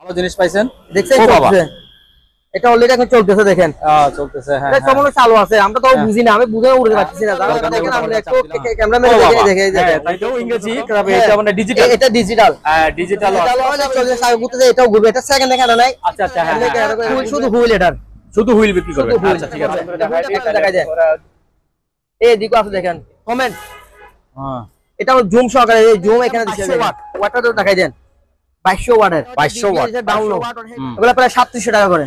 ভালো জিনিস পাইছেন দেখছেন চলছে এটা অলরেডি এখন চলতেছে দেখেন চলতেছে হ্যাঁ এটা সম্পূর্ণ চালু আছে আমরা তো বুঝি না আমি বুঝে উড়তে পারতেছি না দেখেন আমরা একটু ক্যামেরাম্যান দেখে দেখেন এটাও ইংরেজি তবে এটা মানে ডিজিটাল এটা ডিজিটাল ডিজিটাল চলছে সারা ঘুরতেছে এটাও ঘুরবে এটা সেকেন্ড দেখানো নাই আচ্ছা আচ্ছা হ্যাঁ শুধু হুইল এটার শুধু হুইল বিক্রি করবে আচ্ছা ঠিক আছে দেখা যায় এই দিকও আপনি দেখেন কমেন্ট হ্যাঁ এটা জুম সহকারে এই জুম এখানে দিচ্ছে ওয়াটটা তো দেখাই দেন 2200 ওয়াটের 2200 ওয়াট ডাউনলোড এগুলা প্রায় 3700 টাকা করে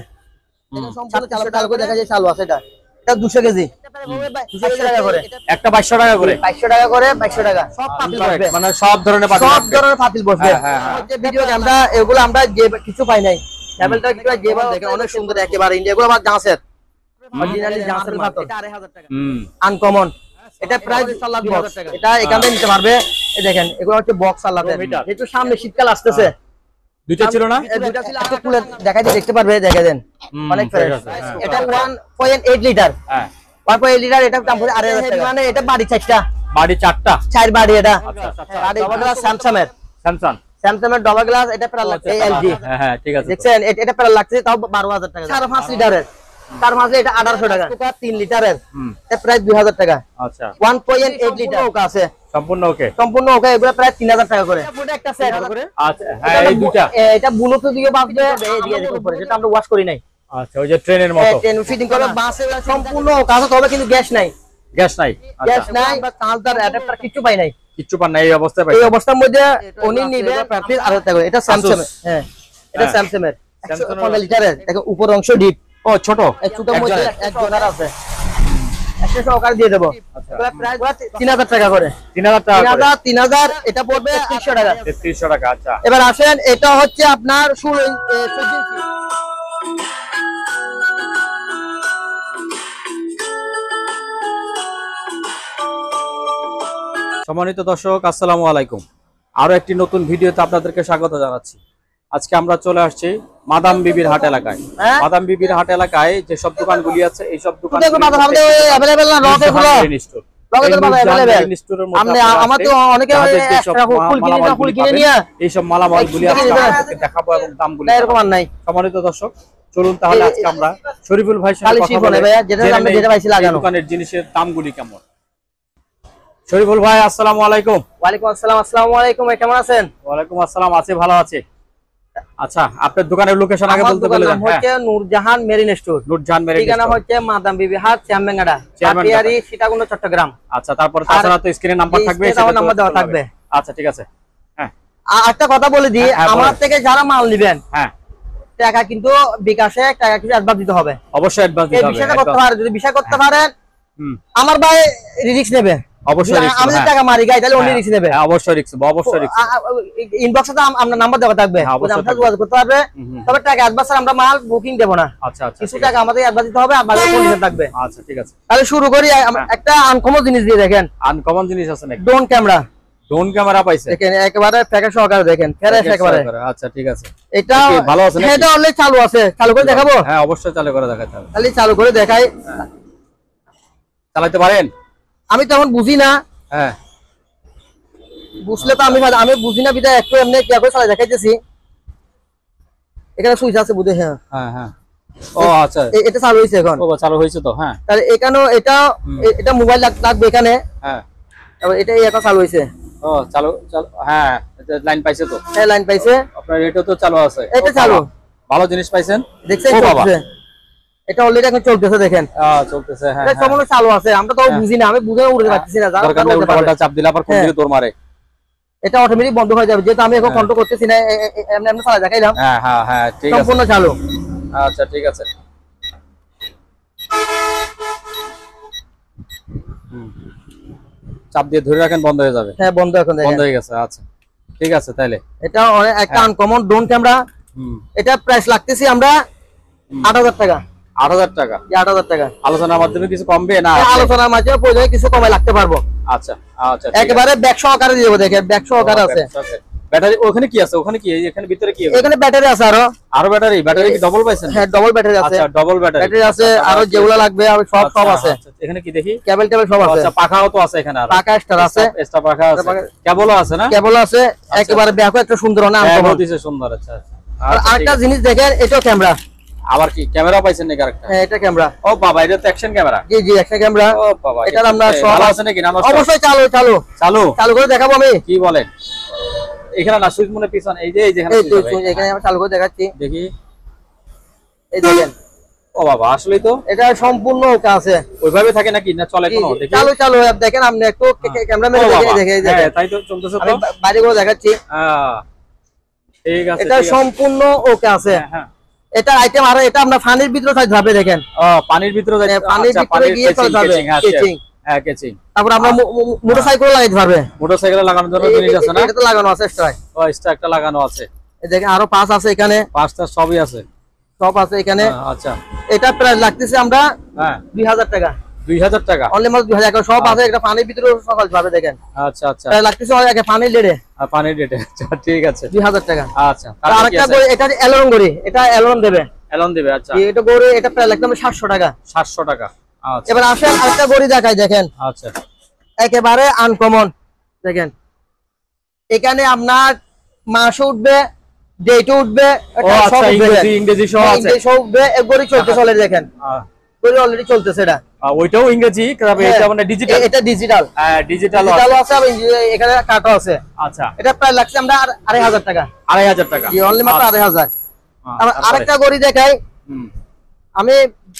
এটা সম্পূর্ণ চালু করে দেখা যায় চালু আছে এটা 200 কেজি 200 টাকা করে একটা 2200 টাকা করে 2200 টাকা করে 2200 টাকা সব পাতিল বসবে মানে সব ধরনের পাতিল বসবে যে ভিডিও ক্যামেরা এগুলো আমরা যে কিছু পাই নাই টেবিলটা কি যেভাবে দেখেন অনেক সুন্দর একেবারে ইন্ডিয়া এগুলো আবার জাঁসের অরিজিনালি জাঁসের মাত্র এটা 2500 টাকা আনকমন এটা প্রাইস 4 লাখ বক্স এটা এখান থেকে নিতে পারবে এই দেখেন এগুলো হচ্ছে বক্স আলাদা যেহেতু সামনে শীতকাল আসতেছে দুইটা ছিল না দুইটা ছিল একটু খুলে দেখাই দেখতে পারবে দেখে দেন অনেক ফ্রেশ এটা 1.8 লিটার হ্যাঁ 1.8 লিটার এটা দাম পড়ে 2500 টাকা মানে এটা বাড়ি চারটা চার বাড়ি এটা বাড়ি স্যামসাং এর ডবল গ্লাস এটা প্রায় লাগছে এলজি হ্যাঁ ঠিক আছে দেখছেন এটা প্রায় লাগছে তাও 12000 টাকা 5.5 লিটারের তার মাঝে এটা 1800 টাকা এটা 3 লিটারের এটা প্রায় 2000 টাকা আচ্ছা 1.8 লিটার ওকে আছে সম্পূর্ণ ওকে এগুলো প্রায় 3000 টাকা করে একটা সেট আচ্ছা হ্যাঁ এই দুটো এটা ব্লুটুথ দিয়ে বাজবে এই দিয়ে দেখো উপরে যেটা আমরা ওয়াশ করি নাই আচ্ছা ওই যে ট্রেনের মতো ট্রেন ফিটিং করে বাসে সম্পূর্ণ কাজ হবে কিন্তু গ্যাস নাই বা চার্জার অ্যাডাপ্টার কিছু পাই নাই কিচ্ছু পান নাই এই অবস্থায় পাই এই অবস্থার মধ্যে উনি নিবে প্রাইস 8000 টাকা এটা স্যামসাং হ্যাঁ এটা স্যামসাং এর 150 লিটারের দেখো উপর অংশ ডিপ ও ছোট মধ্যে এক জোনার আছে একটা সহকারে দিয়ে দেব প্রাইস 3000 টাকা করে 3000 এটা পড়বে 300 টাকা 300 টাকা আচ্ছা এবার আসেন এটা হচ্ছে আপনার 16 ইঞ্চি সম্মানিত দর্শক আসসালামু আলাইকুম আরো একটি নতুন ভিডিওতে আপনাদেরকে স্বাগত জানাচ্ছি আজকে আমরা চলে আসছি মাদাম বিবির হাট এলাকায় মাদাম বিবির হাট এলাকায় যে সব দোকানগুলি আছে এই সব দোকান अवेलेबल না রকেগুলো রকের ভাবে अवेलेबल আমরা আমার তো অনেকে ফুল কিনে নিয়ে এই সব মালামালগুলি আজকে আপনাদেরকে দেখাবো এবং দামগুলি এরকম আর নাই সম্মানিত দর্শক চলুন তাহলে আজকে আমরা শরীফুল ভাইয়ের সাথে কথা বলি ভাইয়া যেটা পাইছি লাগানো দোকানের জিনিসের দামগুলি কেমন শরীফুল ভাই আসসালামু আলাইকুম ওয়ালাইকুম আসসালাম আসসালামু আলাইকুম কেমন আছেন ওয়ালাইকুম আসসালাম আছি ভালো আছি আচ্ছা আপনার দোকানের লোকেশন আগে বলতে বলে দেন হচ্ছে নূরজাহান মেরিন স্টোর ঠিকানা হচ্ছে মাদাম বিবি হাট শ্যামবেঙ্গাড়া পাটিয়ারি সীতাকুণ্ড চট্টগ্রাম আচ্ছা তারপর তাছাড়া তো স্ক্রিনে নাম্বার থাকবে সেটা নাম্বার দেওয়া থাকবে আচ্ছা ঠিক আছে হ্যাঁ একটা কথা বলে দিই আমার থেকে যারা মাল নেবেন হ্যাঁ টাকা কিন্তু বিকাশে টাকা কিছু অ্যাডভান্স দিতে হবে অবশ্যই অ্যাডভান্স দিতে হবে এই বিষয়টা করতে পারেন যদি বিষয় করতে পারেন আমার ভাই রিস্ক নেবে অবশ্যই রিস্ক আমি টাকা মারি গাই তাহলে উনি রিস্ক নেবে অবশ্যই রিস্ক ইনবক্সে তো আপনার নাম্বার দেওয়া থাকবে আমরা যোগাযোগ করতে পারবে তবে টাকা অ্যাডভান্স আমরা মাল বুকিং দেব না আচ্ছা আচ্ছা কিছু টাকা আমাদের অ্যাডভান্স দিতে হবে আর বাকি কন্ডিশন থাকবে আচ্ছা ঠিক আছে তাহলে শুরু করি একটা আনকমন জিনিস দিয়ে দেখেন আনকমন জিনিস আছে নাকি ড্রোন ক্যামেরা পাইছে দেখেন একেবারে প্যাকেজ সহকারে দেখেন ফ্রেশ একেবারে আচ্ছা ঠিক আছে এটা ভালো আছে নাকি এটা অলরেডি চালু আছে চালু করে দেখাবো হ্যাঁ অবশ্যই চালু করে দেখাতে হবে খালি চালু করে দেখাই চালাতে পারেন আমি তেমন বুঝি না হ্যাঁ বুঝলে তো আমি বুঝি না বিদায় একটু এমনি কি করে চালাই দেখাইতেছি এখানে সুইচ আছে বুঝে হ্যাঁ হ্যাঁ হ্যাঁ ও আচ্ছা এটা চালু হইছে এখন ও চালু হইছে তো হ্যাঁ তাহলে এখানেও এটা মোবাইল লাগবে এখানে হ্যাঁ তারপর এটা চালু হইছে ও চালু হ্যাঁ লাইন পাইছে তো হ্যাঁ লাইন পাইছে আপনার এটা তো চালু আছে এটা চালু ভালো জিনিস পাইছেন দেখছেন চলছে এটা অলরেডি এখন চলতেছে দেখেন চলতেছে হ্যাঁ এটা সম্পূর্ণ চালু আছে আমরা তো বুঝি না আমি বুঝে উড়তে পারতেছি না দরকার নেই উল্টা চাপ দিলে আবার কোন দিকে দৌড় মারে এটা অটোমেটিক বন্ধ হয়ে যাবে যেহেতু আমি এখন কন্ট্রোল করতেছি না এমনি চালা দেখাইলাম হ্যাঁ হ্যাঁ হ্যাঁ ঠিক আছে সম্পূর্ণ চালু আচ্ছা ঠিক আছে চাপ দিয়ে ধরে রাখেন বন্ধ হয়ে যাবে হ্যাঁ বন্ধ হয়ে গেছে আচ্ছা ঠিক আছে তাহলে এটা একটা আনকমন ড্রোন ক্যামেরা এটা প্রাইস লাগতেছি আমরা 8000 টাকা 8000 টাকা 8000 টাকা আলোচনার মাধ্যমে কিছু কমবে না আলোচনার মাধ্যমে প্রয়োজনে কিছু কমে লাগতে পারবো আচ্ছা আচ্ছা একেবারে ব্যাক সহকারে দিয়ে দেব দেখেন ব্যাক সহকারে আছে ব্যাটারি ওখানে কি আছে ওখানে কি এখানে ভিতরে কি আছে এখানে ব্যাটারি আছে আরো ব্যাটারি কি ডবল পাইছেন হ্যাঁ ডবল ব্যাটারি আছে আচ্ছা ডবল ব্যাটারি আছে আরো যেগুলো লাগবে আর সব আছে এখানে কি দেখি কেবল সব আছে আচ্ছা পাখাও তো আছে এখানে আর পাখা স্টার আছে এক্সট্রা পাখা আছে কেবলও আছে না কেবল আছে একেবারে ব্যাকও একটা সুন্দর না আনকমন দিছে সুন্দর আচ্ছা আর আরেকটা জিনিস দেখেন, এটাও ক্যামেরা। আবার কি ক্যামেরা পাইছেন নাকি আরেকটা? হ্যাঁ, এটা ক্যামেরা। ও বাবা, এটা তো অ্যাকশন ক্যামেরা। জি জি, অ্যাকশন ক্যামেরা। ও বাবা, এটার আমরা সব ভালো আছে নাকি? না অবশ্যই চালু চালু করে দেখাবো আমি। কি বলেন? এখানে না সুইচ মনে পিছন, এই যে যেখানে এই তো এখানে আমি চালু করে দেখাচ্ছি, দেখি। এই দেখেন। ও বাবা, আসলেই তো এটা সম্পূর্ণ ওকে আছে। ওইভাবে থাকে নাকি না চলে কোনো? দেখি চালু দেখেন, আপনি একটু ক্যামেরা মেরে দেখে দেখেন। হ্যাঁ, তাই তো চলতেছে তো। আমি বাইরে করে দেখাচ্ছি। ঠিক আছে, এটা সম্পূর্ণ ওকে আছে। হ্যাঁ, এটা আইটেম। আর এটা আমরা পানির ভিতরে যাবে দেখেন। পানির ভিতরে পানির ভিতরে গিয়ে চলে যাবে কেচিং। হ্যাঁ, কেচিং। তারপর আমরা মোটরসাইকেল লাগাইতে পারবে। মোটরসাইকেলে লাগানোর জন্য জিনিস আছে না? এটা তো লাগানো আছে এক্সট্রা। ও, এক্সট্রা একটা লাগানো আছে। এই দেখেন, আরো পাঁচ আছে এখানে। পাঁচটা সবই আছে, সব আছে এখানে। আচ্ছা। এটা প্রাইস লাগতেছে আমরা 2000 টাকা। 2000 টাকা অনলি মাত্র 2000 টাকা। সব আছে, একটা পানির ভিতরে সকাল যাবে দেখেন। আচ্ছা আচ্ছা, প্রাইস লাগতেছে আগে পানির লেড়ে। পানির রেটে। আচ্ছা, ঠিক আছে, 2000 টাকা। আচ্ছা। আর আরেকটা গড়ি, এটা অ্যালোন গড়ি, এটা অ্যালোন দেবে। অ্যালন দিবে, আচ্ছা। এটা গড়ি, এটা প্রাইস লাগবে 700 টাকা। 700 টাকা, আচ্ছা। এবার আসেন আরেকটা গড়ি দেখাই দেখেন, আচ্ছা, একেবারে আনকমন দেখেন। এখানে আপনার মাস উঠবে, ডেট উঠবে, ও আচ্ছা, ইংরেজি সহ আছে। ইংরেজি সহ উঠবে। এক গড়ি চলতে চলে দেখেন, গড়ি অলরেডি চলতেছে। এটা ওইটাও ইংরেজি, তবে এটা মানে ডিজিটাল। এটা ডিজিটাল। হ্যাঁ, ডিজিটাল আছে, আর এখানে কাটও আছে। আচ্ছা। এটা প্রায় লাগছে আমরা 2500 টাকা। 2500 টাকা, জি, অনলি মাত্র 2500। আরেকটা গড়ি দেখাই, আমি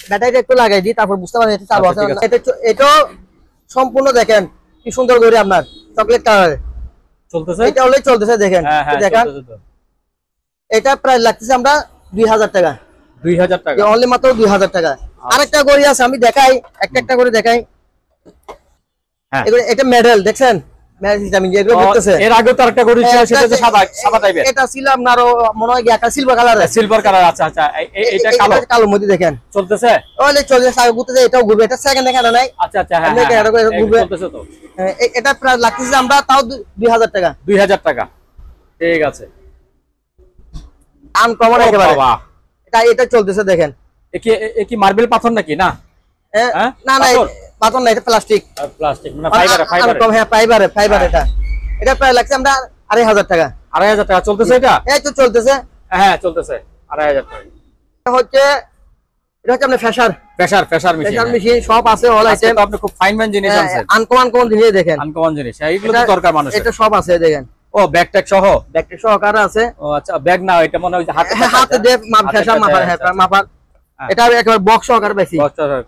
ব্যাটারিটা একটু লাগাই দিই, তারপর বুঝতে পারবেন এটা চালু আছে। এটা সম্পূর্ণ দেখেন কি সুন্দর গড়ি, আপনার চকলেট কালারের চলতেছে। এটা অলরেডি চলতেছে দেখেন। দেখেন, এটা প্রায় লাগতেছে আমরা 2000 টাকা। 2000 টাকা, অনলি মাত্র 2000 টাকা। আরেকটা গড়ি আছে, আমি দেখাই, একটা করে দেখাই। এটা মেডেল দেখছেন, এর আগে তো আরেকটা গড়ি ছিল, সেটা তো সাদা টাইপের। এটা ছিল আপনার মনে হয় একটা সিলভার কালার। সিলভার কালার, আচ্ছা আচ্ছা। এটা কালো মধ্যে দেখেন চলতেছে। ওলে চলতেছে, আগে ঘুরতেছে, এটাও ঘুরবে। এটা সেকেন্ড এখানে নাই। আচ্ছা আচ্ছা, হ্যাঁ, চলতেছে তো। এটা প্রায় লাগতেছে আমরা তাও 2000 টাকা। 2000 টাকা, ঠিক আছে। আনকমন একেবারে। এটা চলতেছে দেখেন। এ কি মার্বেল পাথর নাকি? না না না, পাথর না, এটা প্লাস্টিক। প্লাস্টিক মানে ফাইবার। হ্যাঁ, ফাইবার। এটা প্রায় লাগছে আমরা 2500 টাকা। 2500 টাকা চলতেছে এটা? এই তো চলতেছে। হ্যাঁ, চলতেছে 2500 টাকা। এটা হচ্ছে আপনার ফ্রেশার মেশিন সব আছে, অল আইটেম। আপনি খুব ফাইন জিনিস আছে, আনকমন জিনিস দেখেন। আনকমন জিনিস, এইগুলো তো দরকার মানুষের। এটা সব আছে দেখেন। ও, ব্যাগ ট্যাগ সহকারে আছে। ও আচ্ছা, ব্যাগ না, এটা মনে হয় হাতে দিয়ে ফ্রেশার মাপার। এটা একেবারে বক্স সহকারে বেশি।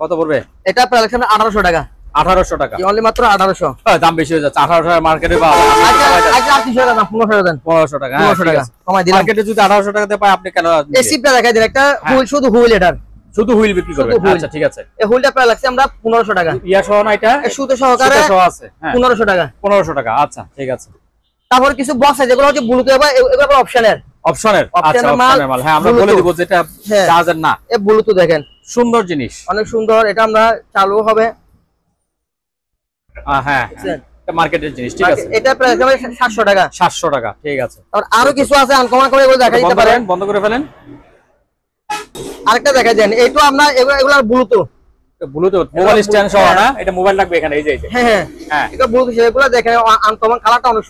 কত পড়বে? এটা প্রায় লাগছে 1800 টাকা। 1800 টাকা, অনলি মাত্র 1800। দাম বেশি হয়ে যাচ্ছে। 1800 টাকা মার্কেটে পাওয়া যায়। আচ্ছা, 1800 টাকা না, 1500 দেন। 1500 টাকা, 1500 টাকা কমাই দিলাম। মার্কেটে যদি 1800 টাকাতে পায়, আপনি কেন? এই সিপটা দেখাই দিন, একটা হুইল, শুধু হুইল। এটার শুধু হুইল বিক্রি করবেন? আচ্ছা, ঠিক আছে। এই হুইলটা প্রায় লাগছে আমরা 1500 টাকা। ইয়া সহ না, এটা সুতো সহকারে আছে। হ্যাঁ, 1500 টাকা। 1500 টাকা, আচ্ছা, ঠিক আছে। তারপর কিছু বক্স আছে, যেগুলো হচ্ছে ব্লুটুথ, এগুলো আবার অপশনের। আচ্ছা, অপশনের মাল। হ্যাঁ, আমরা বলে দিব যে এটা চার্জার না। এই ব্লুটুথ দেখেন, সুন্দর জিনিস, অনেক সুন্দর। এটা আমরা চালু হবে। হ্যাঁ, এটা মার্কেটের জিনিস, ঠিক আছে। এটা প্রায় 700 টাকা। 700 টাকা, ঠিক আছে। আর আরো কিছু আছে আনকমন করে, এগুলো দেখাই দিতে পারেন। বন্ধ করে ফেলেন। আরেকটা দেখাই দেন, এইটা আমরা এগুলা ব্লুটুথ মোবাইল স্ট্যান্ড সহ না? এটা মোবাইল রাখবে এখানে, এই যে। হ্যাঁ, এটা ব্লুটুথ। সেগুলো দেখেন, আনকমন কালারটা অনেক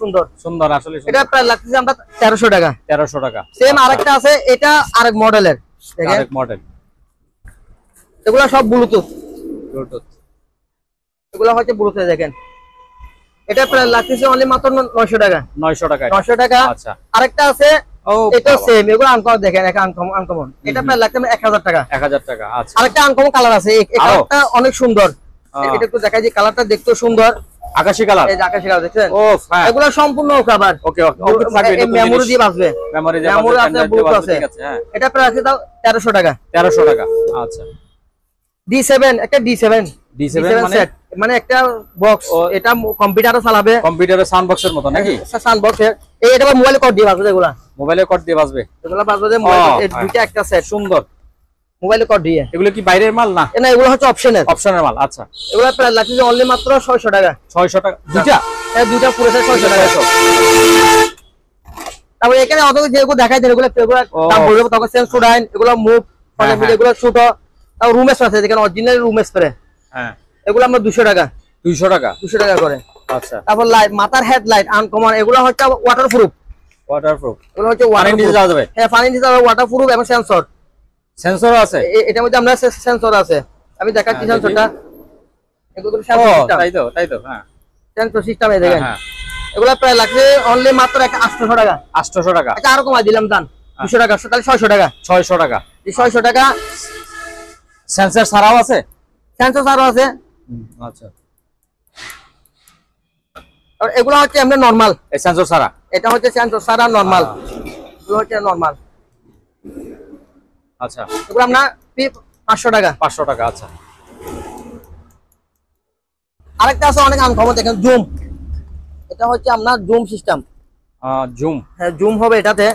সুন্দর আসলে। এটা প্রায় লাগতেছে আমরা 1300 টাকা। 1300 টাকা, সেম আরেকটা আছে, এটা আরেক মডেলের দেখেন। আরেক মডেল। এগুলো সব ব্লুটুথ। এগুলো হচ্ছে ব্লুটুথ দেখেন। এটা প্রায় লাগতেছে অনলি মাত্র 900 টাকা। 900 টাকা। আচ্ছা, আরেকটা আছে, এটা সেম। এগুলো আনকমন দেখেন, আনকমন। এটা প্রায় লাগছে 1000 টাকা। 1000 টাকা, আচ্ছা। আরেকটা আনকমন কালার আছে, এই কালারটা অনেক সুন্দর। এটা একটু দেখাই যে, কালারটা দেখতে সুন্দর, আকাশী কালার। এই যে আকাশী কালার দেখছেন। ও, এগুলো সম্পূর্ণ কভার। ওকে, মেমোরি দিয়ে বাজবে। মেমোরি আছে, ব্লুটুথ আছে। এটা প্রায় আছে 1300 টাকা। 1300 টাকা, আচ্ছা। D7, একটা D7 সেট, মানে একটা বক্স। এটা কম্পিউটারে চালাবে, কম্পিউটারে সাউন্ড বক্সের মতো নাকি? Sound box. এটা মোবাইলে কোড দিয়ে বাজবে। এগুলা মোবাইলে কোড দিয়ে বাজবে। এগুলা বাজবে মোবাইলে। দুইটা একটা সেট, সুন্দর। মোবাইলে কোড দিয়ে। এগুলো কি বাইরের মাল না? না, এগুলো হচ্ছে অপশনের মাল। আচ্ছা, এগুলা প্রায় লাগছে অনলি মাত্র 600 টাকা। 600 টাকা দুইটা? হ্যাঁ, দুইটা পুরো 600 টাকা। তারপর এখানে অত যেগুলো দেখাই দেন, এগুলো দাম বলবো তখন সেন্স সুডাইন, এগুলো মুভ মিলে, এগুলো ছোট। তাও রুম স্প্রে আছে, যেখানে অরিজিনাল রুম স্প্রে। হ্যাঁ, এগুলো আমরা 200 টাকা। 200 টাকা করে। আচ্ছা। তারপর লাইট, মাথার হেডলাইট আনকমন, এগুলো হচ্ছে ওয়াটারপ্রুফ। ওয়াটারপ্রুফ, এগুলো হচ্ছে পানি নিচে যাওয়া যাবে। হ্যাঁ পানি নিচে যাবে, ওয়াটারপ্রুফ এবং সেন্সর। সেন্সর আছে এটার মধ্যে আমরা সেন্সর আছে, আমি দেখাচ্ছি সেন্সরটা। এগুলো তাই তো হ্যাঁ, সেন্সর সিস্টেম এই দেখেন। হ্যাঁ এগুলো প্রায় লাগছে অনলি মাত্র 800 টাকা। 800 টাকা। আচ্ছা আরো কমাই দিলাম দান, 200 টাকা, তাহলে 600 টাকা। 600 টাকা। এই 600 টাকা। সেন্সর ছাড়াও আছে? সেন্সর ছাড়াও আছে। আচ্ছা, আর এগুলো হচ্ছে এমনি নরমাল, এই সেন্সর ছাড়া। এটা হচ্ছে সেন্সর ছাড়া নরমাল, এগুলো হচ্ছে নরমাল। আচ্ছা, এগুলো আমরা 500 টাকা। 500 টাকা। আচ্ছা, আরেকটা আছে অনেক আনকমন, দেখেন জুম। এটা হচ্ছে আপনার জুম সিস্টেম। জুম, হ্যাঁ জুম হবে এটাতে।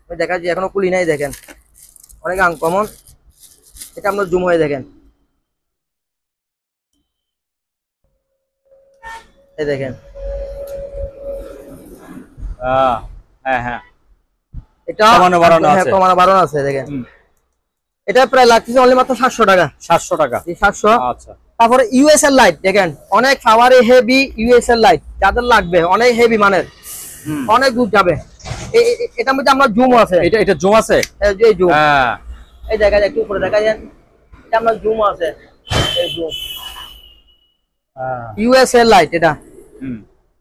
আমি দেখাচ্ছি, এখনো খুলি নাই, দেখেন অনেক আনকমন। এটা আপনার জুম হয়ে দেখেন, এই দেখেন। হ্যাঁ হ্যাঁ, এটা কমানো বাড়ানো আছে। কমানো বাড়ানো আছে দেখেন। এটা প্রায় লাগতেছে অনলি মাত্র 700 টাকা। 700 টাকা। 700। আচ্ছা, তারপরে ইউএস এর লাইট দেখেন, অনেক পাওয়ারে হেভি ইউএস এর লাইট যাদের লাগবে, অনেক হেভি মানের, অনেক দূর যাবে। এটার মধ্যে আমরা জুম আছে। এটা জুম আছে, এই জুম। হ্যাঁ, এই দেখা যায়, একটু উপরে দেখা যায়, এটা আমরা জুম আছে, এই জুম ইউএস এর লাইট।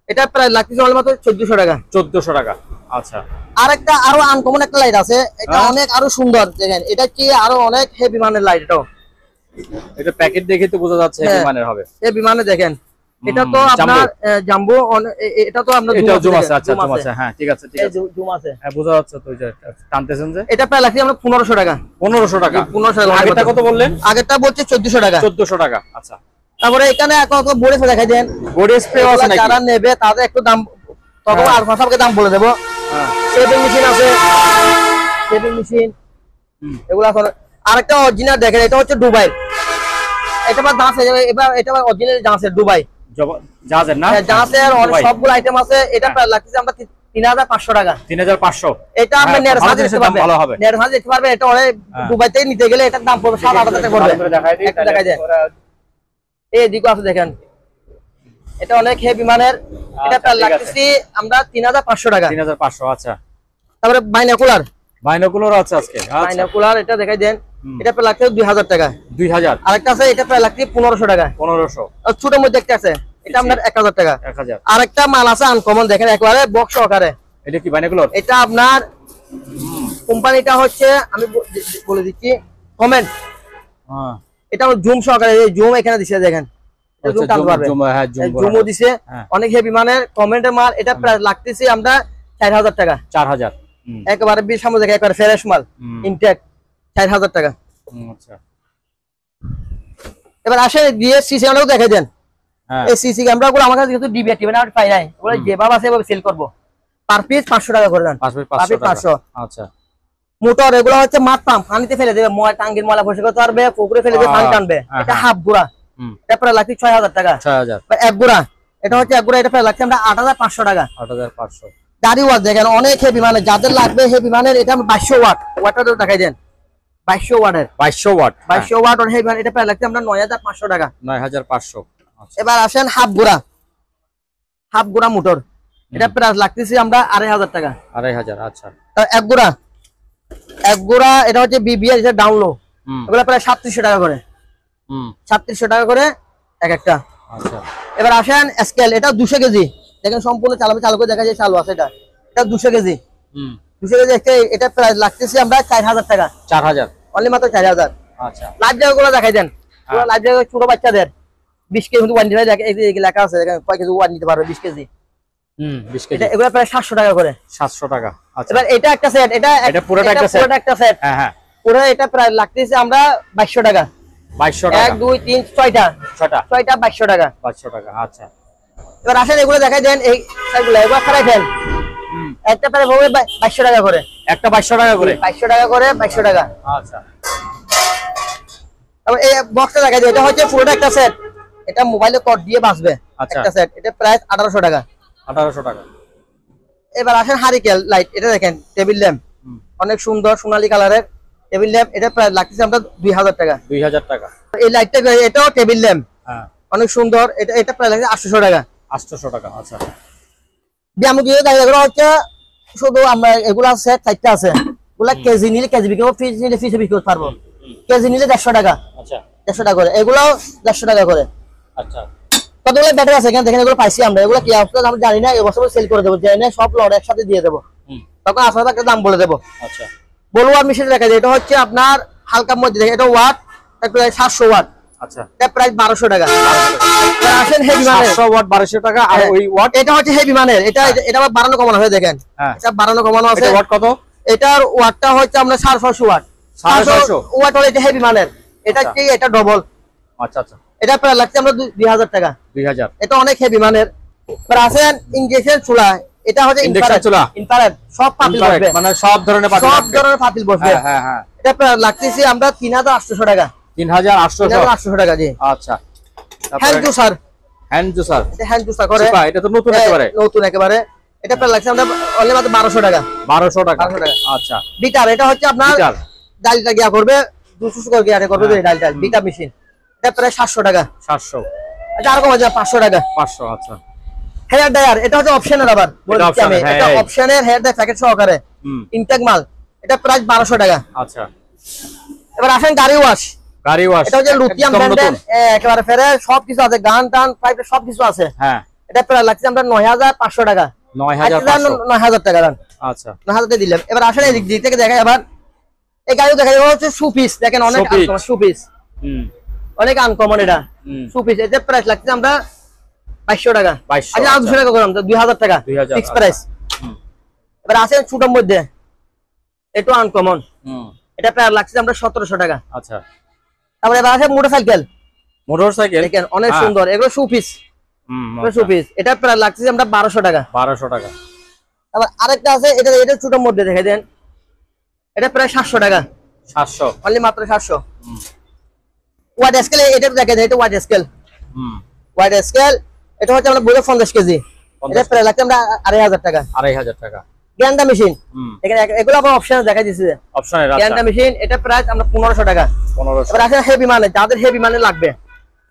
এটা প্রায় লাগতেছে অনলি মাত্র 1400 টাকা। 1400 টাকা। আচ্ছা, আরেকটা আরো আনকমন একটা লাইট আছে, এটা অনেক আরো সুন্দর দেখেন, এটা কি আরো অনেক হেভি মানের লাইট। এটা প্যাকেট দেখে তো বোঝা যাচ্ছে হেভি মানের হবে। হেভি মানে দেখেন, এটা তো আপনার জাম্বো, এটা তো আপনার জুম আছে। আচ্ছা, জুম আছে, হ্যাঁ ঠিক আছে, ঠিক আছে, জুম আছে, হ্যাঁ বোঝা যাচ্ছে তো। যে টানতেছেন যে এটা প্রায় লাগছে আমরা 1500 টাকা। 1500 টাকা। 1500 টাকা। আগেরটা কত বললেন? আগেরটা বলছে 1400 টাকা। 1400 টাকা। আচ্ছা, তারপরে এখানে কত বোর্ডে দেখাই দেন, বডি স্প্রে আছে নাকি? যারা নেবে তাদের একটু দাম, তখন আর সবকে দাম বলে দেবো। শেভিং মেশিন আছে, শেভিং মেশিন এগুলো আছে। আরেকটা অরিজিনাল দেখেন, এটা হচ্ছে দুবাই। এটা বা দাঁত এবার, এটা অরিজিনাল জাহাজের দুবাই জাহাজের না, জাহাজের সবগুলো আইটেম আছে। এটা প্রায় লাগতেছে আমরা 3500 টাকা। 3500। এটা আপনি নেট সাজে দেখতে পারবেন, ভালো হবে, নেট সাজে দেখতে পারবেন। এটা অনেক দুবাই থেকে নিতে গেলে এটার দাম পড়বে 7-8 টাকা পড়বে। একটা দেখাই দেন, এই দিকে আছে দেখেন, এটা অনেক হেভি মানের। এটা প্রায় লাগতেছে আমরা 3500 টাকা। 3500। আচ্ছা, তারপরে বাইনোকুলার, বাইনোকুলার আছে আজকে। বাইনোকুলার এটা দেখাই দেন, এটা প্রায় লাগতেছে 2000 টাকা। 2000। আরেকটা আছে, এটা প্রায় লাগতেছে 1500 টাকা। 1500। আর ছোট মধ্যে একটা আছে, এটা আপনার 1000 টাকা। 1000। আরেকটা মাল আছে আনকমন, দেখেন একবারে বক্স সহকারে। এটা কি বাইনোকুলার? এটা আপনার কোম্পানিটা হচ্ছে, আমি বলে দিচ্ছি, কমেন্ট। এটা জুম সহকারে, এই জুম এখানে দিছে দেখেন, জুম টানতে পারবে। হ্যাঁ, জুমও দিছে, অনেক হেভি মানের কমেন্টের মাল। এটা প্রায় লাগতেছে আমরা 4000 টাকা। 4000। একেবারে বিশ সামনে দেখে, একবারে ফ্রেশ মাল, ইনটেক, 4000 টাকা। আচ্ছা, এবার আসে দিয়ে সিসি ক্যামেরাও দেখাই দেন। এই সিসি ক্যামেরাগুলো আমার কাছে যেহেতু ডিবিএক্টিভ না, পাই নাই, ওগুলো যেভাবে আছে এভাবে সেল করব। পার পিস 500 টাকা করে দেন। Per piece 500। আচ্ছা, মোটর এগুলো হচ্ছে মাঠ পাম্প, পানিতে ফেলে দেবে, টাঙ্গির ময়লা পরিষ্কার করতে পারবে, পুকুরে ফেলে দেবে, পানি টানবে। এটা হাফ গুড়া, এটা প্রায় লাগছে 6000 টাকা। 6000। এক গুড়া, এটা হচ্ছে এক গুড়া, এটা প্রায় লাগছে আমরা 8500 টাকা। 8500। দাড়ি ওয়াট দেখেন, অনেক হেভি মানের, যাদের লাগবে হেভি মানের। এটা 2200 ওয়াট, ওয়াটারও দেখাই দেন, 2200 ওয়াটের। 2200 ওয়াট। 2200 ওয়াট আর হেভি মানের, এটা প্রায় লাগছে আমরা 9500 টাকা। 9500। এবার আসেন হাফ গুড়া, হাফ গুড়া মোটর, এটা প্রায় লাগতেছে আমরা 2500 টাকা। 2500। আচ্ছা, এক গুড়া, এক গুড়া, এটা হচ্ছে বিবিআর, এটা ডাউনলো, এগুলো প্রায় 3700 টাকা করে। 3700 টাকা করে এক একটা। আচ্ছা, এবার আসেন স্কেল, এটা 200 কেজি দেখেন, সম্পূর্ণ চালু করে দেখা যায় চালু আছে। এটা 200 কেজি। 200 কেজি এটা প্রায় লাগতেছে আমরা 4000 টাকা। 4000। অনলি মাত্র 4000। আচ্ছা, লাইভ জায়গাগুলো দেখাই দেন, লাইভ জায়গা ছোট বাচ্চাদের 20 কেজি কিন্তু ওয়ান নিতে পারে, এই লেখা আছে দেখেন, কয় কেজি ওয়ান নিতে পারবে, 20 কেজি। 20 কেজি। এটা এগুলো প্রায় 700 টাকা করে। 700 টাকা। আচ্ছা, এবার এটা একটা সেট, এটা পুরোটা একটা সেট। হ্যাঁ হ্যাঁ, পুরো এটা প্রায় লাগতেছে আমরা 2200 টাকা। 2200 টাকা। 1 2 3 6টা 2200 টাকা। 2200 টাকা। আচ্ছা, এবার আসেন এগুলো দেখাই দেন, এই সাইডগুলো এগুলো খারাই ফেল। একটা প্রায় হবে 2200 টাকা করে। একটা 2200 টাকা করে। 2200 টাকা করে, 2200 টাকা। আচ্ছা, তারপর এই বক্সটা দেখাই দেন, এটা হচ্ছে পুরোটা একটা সেট, এটা মোবাইলে কোড দিয়ে বাসবে। একটা সেট, এটা প্রাইস 1800 টাকা। 1800 টাকা। এবার আসেন হারিকেল লাইট, এটা দেখেন টেবিল ল্যাম্প, অনেক সুন্দর সোনালী কালারের টেবিল ল্যাম্প, এটা প্রায় লাগতেছে আমরা 2000 টাকা। 2000 টাকা। এই লাইটটা, এটাও টেবিল ল্যাম্প, হ্যাঁ অনেক সুন্দর, এটা প্রায় লাগছে 800 টাকা। 800 টাকা। আচ্ছা, ব্যায়াম দিয়ে দেখা গেল হচ্ছে শুধু আমরা এগুলা সেট 4টা আছে, এগুলা কেজি নিলে কেজি বিক্রি করব, পিস নিলে পিস বিক্রি করতে পারবো। কেজি নিলে 150 টাকা। আচ্ছা 150 টাকা করে, এগুলাও 150 টাকা করে। আচ্ছা কতগুলো ব্যাটারি আছে এখানে দেখেন, এগুলো পাইছি আমরা, এগুলো কি অবস্থা আমরা জানি না, এই বছর সেল করে দেবো, জানি না সব লট একসাথে দিয়ে দেবো, তখন আসলে একটা দাম বলে দেবো। আচ্ছা বলবো আর মেশিন দেখা যায়, এটা হচ্ছে আপনার হালকার মধ্যে দেখেন, এটা ওয়াট প্রায় 700 ওয়াট। আচ্ছা এটা প্রায় 1200 টাকা। আসেন হেভি মানের 700 ওয়াট 1200 টাকা। আর ওই ওয়াট এটা হচ্ছে হেভি মানের, এটা আবার বাড়ানো কমানো হয়ে দেখেন, এটা বাড়ানো কমানো আছে। এটা ওয়াট কত? এটার ওয়াটটা হচ্ছে আমরা 650 ওয়াট। 650 ওয়াট হলে এটা হেভি মানের, এটা কি এটা ডবল। আচ্ছা আচ্ছা এটা প্রায় লাগছে আমরা 2000 টাকা। 2000। এটা অনেক হেভি মানের। এবার আছেন ইনজেকশন চুলা, এটা হচ্ছে ইনডাকশন চুলা, ইনফ্রারেড, সব পাতিল বসবে, মানে সব ধরনের পাতিল, সব ধরনের পাতিল বসবে। হ্যাঁ হ্যাঁ। এটা প্রায় লাগতেছে আমরা 3800 টাকা। 3800 টাকা জি। আচ্ছা হ্যান্ড জুসার, হ্যান্ড জুসার, এটা হ্যান্ড জুসার করে, এটা তো নতুন একেবারে, নতুন একেবারে। এটা প্রায় লাগছে আমরা অনলি মাত্র 1200 টাকা। 1200 টাকা। আচ্ছা বিটার, এটা হচ্ছে আপনার ডালটা গিয়া করবে, 200 করে গিয়া করবে ডালটা, বিটা মেশিন। এটা প্রায় 700 টাকা। 700। এটা আর কম আছে 500 টাকা। 500। আচ্ছা হেয়ার ড্রায়ার, এটা হচ্ছে অপশনের, আবার বলছি আমি, এটা অপশনের হেয়ার ড্রায়ার প্যাকেট সহকারে ইনটেক মাল, এটা প্রায় 1200 টাকা। আচ্ছা এবার আসেন গাড়ি ওয়াশ। গাড়ি ওয়াশ, এটা হচ্ছে লুথিয়াম ব্র্যান্ডের, একেবারে ফেরে সবকিছু আছে, গান টান পাইপ সবকিছু আছে। হ্যাঁ এটা প্রায় লাগছে আমরা 9500 টাকা। 9000 টাকা দাম। আচ্ছা 9000 দিলাম। এবার আসেন এই দিক থেকে দেখা, এবার এই গাড়িও দেখা যাবে হচ্ছে সুপিস, দেখেন অনেক আনকমন সুপিস, অনেক আনকমন এটা সুপিস। এটা প্রাইস লাগছে আমরা 2200 টাকা। আচ্ছা 200 টাকা করলাম, 2000 টাকা ফিক্স প্রাইস। এবার আসেন ছোটর মধ্যে, এটা আনকমন, এটা প্রায় লাগছে আমরা 1700 টাকা। আচ্ছা তারপরে এবার আসে মোটরসাইকেল, দেখেন অনেক সুন্দর, এগুলো সুপিস, সুপিস। এটা প্রায় লাগছে আমরা 1200 টাকা। 1200 টাকা। আবার আরেকটা আছে, এটা ছোটর মধ্যে দেখে দেন, এটা প্রায় 700 টাকা। 700 অনলি মাত্র 700। ওয়াইড স্কেল, এটা দেখে দেন, এটা ওয়াইড স্কেল, ওয়াইড স্কেল। এটা হচ্ছে আমরা 50 কেজি, এটা প্রায় লাগছে আমরা 2500 টাকা। 2500 টাকা। গ্যান্ডা মেশিন, এখানে এগুলো আবার অপশন দেখা দিয়েছে, অপশনের গ্যান্ডা মেশিন, এটা প্রাইস আমরা 1500 টাকা। 1500। এবার আসলে হেভি মানে, যাদের হেভি মানে লাগবে,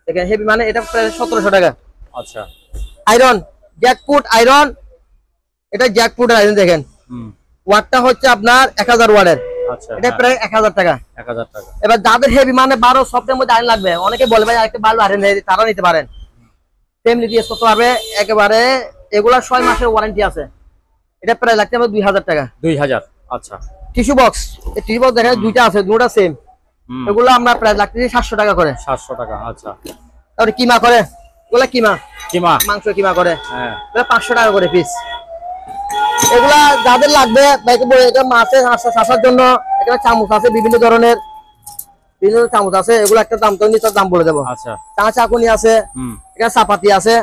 দেখেন হেভি মানে, এটা প্রায় 1700 টাকা। আচ্ছা আয়রন, জ্যাকপুট আয়রন, এটা জ্যাকপুট আয়রন দেখেন, ওয়াটটা হচ্ছে আপনার 1000 ওয়াটের। আচ্ছা এটা প্রায় 1000 টাকা। 1000 টাকা। এবার যাদের হেভি মানে 12 সপ্তাহের মধ্যে আয়রন লাগবে, অনেকে বলে ভাই আরেকটা ভালো আয়রন নেই, তারা নিতে পারেন, ফ্যামিলি দিয়ে করতে পারবে একেবারে। এগুলা 6 মাসের ওয়ারেন্টি আছে। এটা প্রায় লাগছে আমার 2000 টাকা। 2000। আচ্ছা টিস্যু বক্স, এই টিস্যু বক্স দেখেন দুইটা আছে, দুটোটা সেম, এগুলো আমরা প্রায় লাগছে 700 টাকা করে। 700 টাকা। আচ্ছা তারপরে কিমা করে, এগুলা কিমা মাংস কিমা করে, হ্যাঁ 500 টাকা করে পিস। এগুলা যাদের লাগবে এটা মাছের শাসার জন্য, এখানে চামচ আছে বিভিন্ন ধরনের, বিভিন্ন চামচ আছে, এগুলো একটা দাম তো নিচের দাম বলে দেবো। আচ্ছা চাকুনি আছে, এখানে চাপাতি আছে,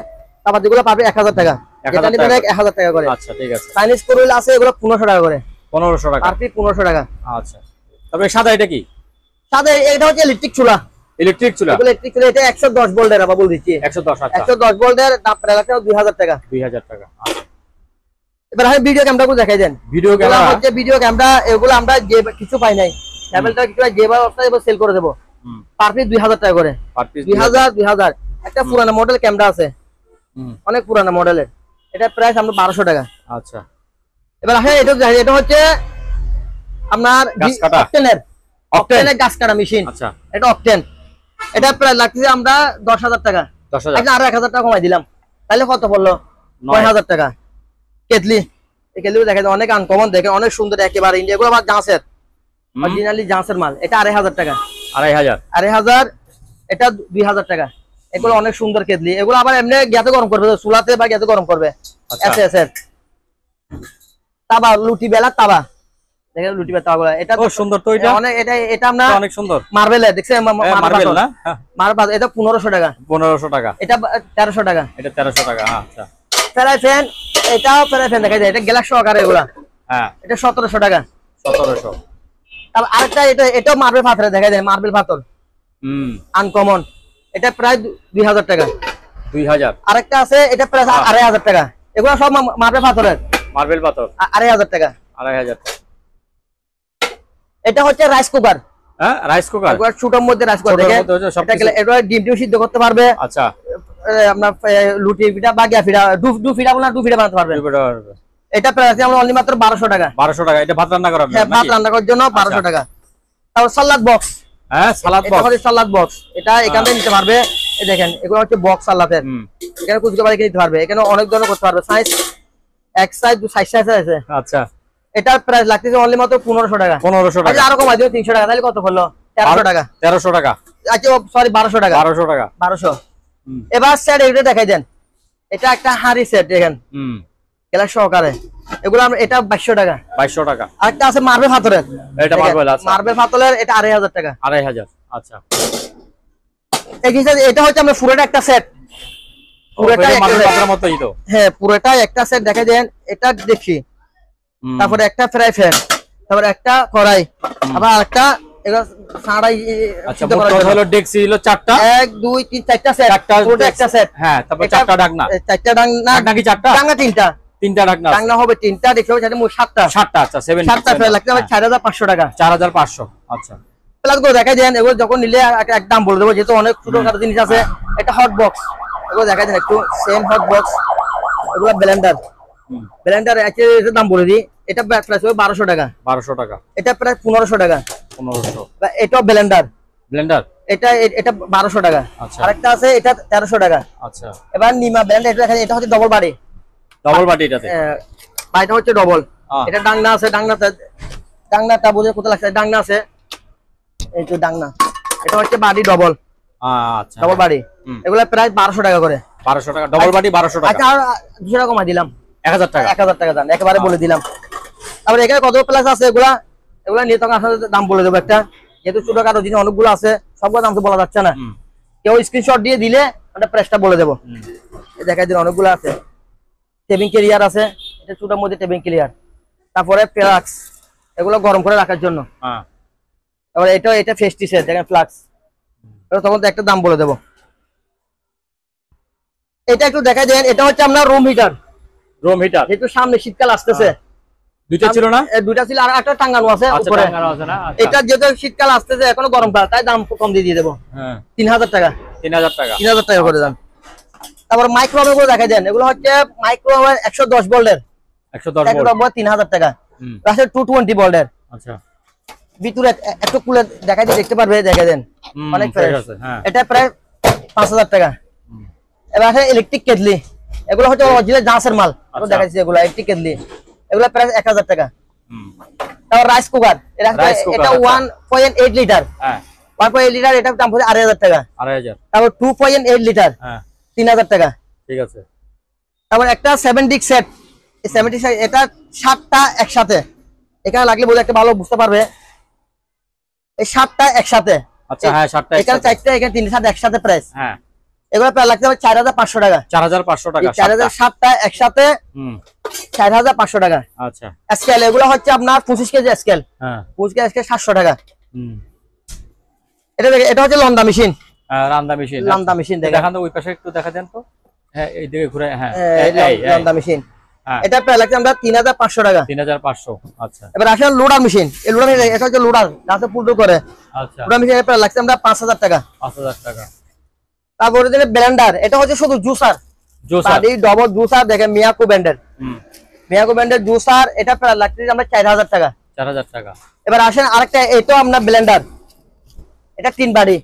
চাপাতি গুলো পাবে 1000 টাকা। 1000 টাকা করে। আচ্ছা ঠিক আছে। চাইনিজ করুল আছে, এগুলো 1500 টাকা করে। 1500 টাকা। আর কি 1500 টাকা। আচ্ছা তবে সাদা এটা কি? সাদা এটা হচ্ছে ইলেকট্রিক চুলা। ইলেকট্রিক চুলা, ইলেকট্রিক চুলা, এটা 110 ভোল্টের, আবার বল দিচ্ছি 110। আচ্ছা 110 ভোল্টের, দাম প্রায় লাগছে 2000 টাকা। 2000 টাকা। আচ্ছা এবার আমি ভিডিও ক্যামেরা গুলো দেখাই দেন। ভিডিও ক্যামেরা হচ্ছে ভিডিও ক্যামেরা, এগুলো আমরা যে কিছু পাই নাই, ক্যামেরাটা কিছু যেভাবে অবস্থায় সেল করে দেবো, পার পিস 2000 টাকা করে। 2000 একটা পুরানো মডেল ক্যামেরা আছে, অনেক পুরানো মডেলের, এটা প্রাইস আমরা 1200 টাকা। আচ্ছা এবার হ্যাঁ এটা হচ্ছে আপনার অকটেনের গাছ কাটা মেশিন। আচ্ছা এটা অকটেন, এটা প্রায় লাগছে আমরা 10000 টাকা। 10000। আরো 1000 টাকা কমাই দিলাম, তাহলে কত পড়লো? 9000 টাকা। কেটলি, এই কেটলি দেখেন অনেক আনকমন, দেখেন অনেক সুন্দর একেবারে ইন্ডিয়া, এগুলো আবার জাঁসের, অরিজিনালি জাঁসের মাল। এটা 2500 টাকা। 2500। এটা 2000 টাকা। এগুলো অনেক সুন্দর কেটলি, এগুলো আবার এমনি গ্যাসে গরম করবে, চুলাতে বা গ্যাসে গরম করবে। তাবা, লুটি বেলা তাবা, দেখেন লুটি বেলা তাবা, এটা খুব সুন্দর তো, এটা অনেক, এটা আমরা অনেক সুন্দর মার্বেলের, দেখছেন মার্বেল না, মার্বেল। এটা 1500 টাকা। 1500 টাকা। এটা 1300 টাকা। এটা 1300 টাকা। আচ্ছা ফ্রাই ফ্যান, এটাও ফ্রাই ফ্যান দেখা যায়, এটা গ্লাস সহকারে এগুলা। হ্যাঁ এটা 1700 টাকা। 1700। তারপর আরেকটা, এটাও মার্বেল পাথরে দেখা যায়, মার্বেল পাথর, আনকমন, এটা প্রায় 2000 টাকা। 2000। আরেকটা আছে, এটা প্রায় 2500 টাকা। এগুলো সব মার্বেল পাথরের, মার্বেল পাথর। 2500 টাকা। 2500 টাকা। এটা হচ্ছে রাইস কুকার, হ্যাঁ রাইস কুকার, একবার ছোটর মধ্যে রাইস কুকার, দেখেন এটা ডিম টিম সিদ্ধ করতে পারবে। আচ্ছা আপনার লুটি পিঠা বা গিয়া পিঠা, ডু পিঠা বলা, ডু পিঠা বানাতে পারবে। এটা প্রাইস আমরা অনলি মাত্র 1200 টাকা। 1200 টাকা। এটা ভাত রান্না করা হবে? হ্যাঁ, ভাত রান্না করার জন্য 1200 টাকা। তারপর সালাদ বক্স। হ্যাঁ, সালাদ বক্স। এটা হচ্ছে সালাদ বক্স। এটা এখান থেকে নিতে পারবে। এই দেখেন, এগুলো হচ্ছে বক্স সালাদের। এখানে কুচকে পারে নিতে পারবে। এখানে অনেক ধরনের করতে পারবে। সাইজ এক সাইজ, দুই সাইজ আছে। আচ্ছা, এটার প্রাইস লাগতেছে অনলি মাত্র 1500 টাকা। 1500 টাকা। আরো কমাই দিও 300 টাকা, তাহলে কত হলো? 1300 টাকা। 1300 টাকা। আচ্ছা, সরি 1200 টাকা। 1200 টাকা। 1200। এবার সেট এটা দেখাই দেন। এটা একটা হাড়ি সেট দেখেন। গ্লাস সহকারে। এগুলো আমরা এটা 2200 টাকা। 2200 টাকা। আরেকটা আছে মার্বেল পাথরের। এটা মার্বেল আছে। মার্বেল পাথরের এটা 2500 টাকা। 2500। আচ্ছা। এটা হচ্ছে আমরা পুরোটা একটা সেট। পুরোটা মার্বেল পাথরের মতই তো। হ্যাঁ, পুরোটা একটা সেট দেখাই দেন। এটা দেখি। তারপরে একটা ফ্রাই প্যান, তারপরে একটা কড়াই, আবার আরেকটা এগুলো সাড়াই। আচ্ছা, মোট হলো ডেক্সি হলো 4টা। 1 2 3 4টা সেট। পুরোটা একটা সেট। হ্যাঁ, তারপর 4টা ঢাকনা। 4টা ঢাকনা। ঢাকনা কি 4টা? ঢাকনা 3টা। 3টা ঢাকনা। ঢাকনা হবে 3টা, দেখো সেটা মোট 7টা। 7টা। আচ্ছা, 7টা প্রাইস লাগবে 4500 টাকা। 4500। আচ্ছা। প্লাস গুলো দেখাই দেন। এগুলো যখন নিলে এক দাম বলে দেবো, যেহেতু অনেক ছোটখাটো জিনিস আছে। এটা হট বক্স। এগুলো দেখাই দেন একটু। Same hot box. এগুলো ব্লেন্ডার। ব্লেন্ডার এর দাম বলে দিই। এটা প্রাইস হবে 1200 টাকা। 1200 টাকা। এটা প্রায় 1500 টাকা। 1500। এটা ব্লেন্ডার। ব্লেন্ডার। এটা 1200 টাকা। আচ্ছা। আরেকটা আছে এটা 1300 টাকা। আচ্ছা। এবার নিমা ব্লেন্ডার। এটা দেখেন, এটা হচ্ছে ডবল বাড়ি। ডবল বাটি এটাতে। বাড়িটা হচ্ছে ডবল। এটা ডাংনা আছে। ডাংনাটা বুঝে কোথায় লাগছে? ডাংনা আছে, এই তো ডাংনা। এটা হচ্ছে বাড়ি ডবল। আচ্ছা, ডবল বাড়ি। এগুলা প্রায় 1200 টাকা করে। 1200 টাকা ডবল বাটি। 1200 টাকা। আচ্ছা, আর 200 টাকা কমাই দিলাম। 1000 টাকা। 1000 টাকা দাম একেবারে বলে দিলাম। তারপরে এখানে কত প্লাস আছে এগুলা নিয়ে তখন আসলে দাম বলে দেবো একটা। যেহেতু ছোটখাটো জিনিস অনেকগুলো আছে, সবগুলো দাম তো বলা যাচ্ছে না। কেউ স্ক্রিনশট দিয়ে দিলে ওটা প্রাইসটা বলে দেবো। দেখাই দিন, অনেকগুলো আছে। টেবিং ক্লিয়ার আছে। এটা ছোটোর মধ্যে টেবিং ক্লিয়ার। তারপরে ফ্লাক্স, এগুলো গরম করে রাখার জন্য। তারপরে এটা ফেস্টিসের দেখেন ফ্লাক্স। তখন তো একটা দাম বলে দেবো। এটা একটু দেখাই দেন। এটা হচ্ছে আমরা রুম হিটার। Room heater. যেহেতু সামনে শীতকাল আসতেছে। দুইটা ছিল না? দুইটা ছিল, আর একটা টাঙ্গানো আছে উপরে। এটা যেহেতু শীতকাল আসতেছে, এখনো গরমকাল, তাই দাম কম দিয়ে দেবো। 3000 টাকা। 3000 টাকা। 3000 টাকা করে দাম। তারপর মাইক্রোওয়েভ গুলো দেখাই দেন। এগুলো হচ্ছে মাইক্রোওয়েভ 110 ভোল্টের। 110 ভোল্ট। 3000 টাকা। প্লাস 220 ভোল্টের। আচ্ছা। ভিতরে একটু খুলে দেখাই দিয়ে দেখতে পারবে, দেখাই দেন। অনেক ফ্রেশ আছে। এটা প্রায় 5000 টাকা। এবার আছে ইলেকট্রিক কেটলি। এগুলো হচ্ছে অরিজিনাল জাহাজের মাল। আমি দেখাচ্ছি এগুলো ইলেকট্রিক কেটলি। এগুলো প্রায় 1000 টাকা। তারপর রাইস কুকার। এটা 1.8 লিটার। 1.8 লিটার, এটার দাম হচ্ছে 2500 টাকা। 2500। তারপর 2.8 লিটার। 3000 টাকা। ঠিক আছে। তারপর একটা 7 ডিশ সেট। এই 7 ডিশ এটা 7টা একসাথে। এখানে লাগলে বলে একটা ভালো বুঝতে পারবে। এই 7টা একসাথে। আচ্ছা, হ্যাঁ 7টা এখানে 4টা, এখানে 3টা একসাথে প্রাইস। হ্যাঁ। এগুলো প্রায় লাগতে হবে 4500 টাকা। 4500 টাকা। 4000 7টা একসাথে 4500 টাকা। আচ্ছা। স্কেল এগুলো হচ্ছে আপনার 25 কেজি স্কেল। হ্যাঁ, 25 কেজি স্কেল 700 টাকা। এটা হচ্ছে লন্ডা মেশিন। রান্দা মেশিন। লন্ডা মেশিন দেখান তো, ওই পাশে একটু দেখা দেন তো। হ্যাঁ, এই দিকে ঘুরে। হ্যাঁ, এই লন্ডা মেশিন। এটা প্রায় লাগছে আমরা 3500 টাকা। 3500। আচ্ছা। এবার আসেন লোডার মেশিন। এই লোডার মেশিন, এটা হচ্ছে লোডার, গাছে পুল করে। আচ্ছা। লোডার মেশিন প্রায় লাগছে আমরা 5000 টাকা। 5000 টাকা। তারপরে দেখেন ব্লেন্ডার। এটা হচ্ছে শুধু জুসার। বাড়ি ডবল জুসার দেখেন, মিয়াকো ব্র্যান্ডের। মিয়াকো ব্র্যান্ডের জুসার। এটা প্রায় লাগছে আমরা 4000 টাকা। 4000 টাকা। এবার আসেন আরেকটা, এটাও আপনার ব্লেন্ডার। এটা 3 বাড়ি।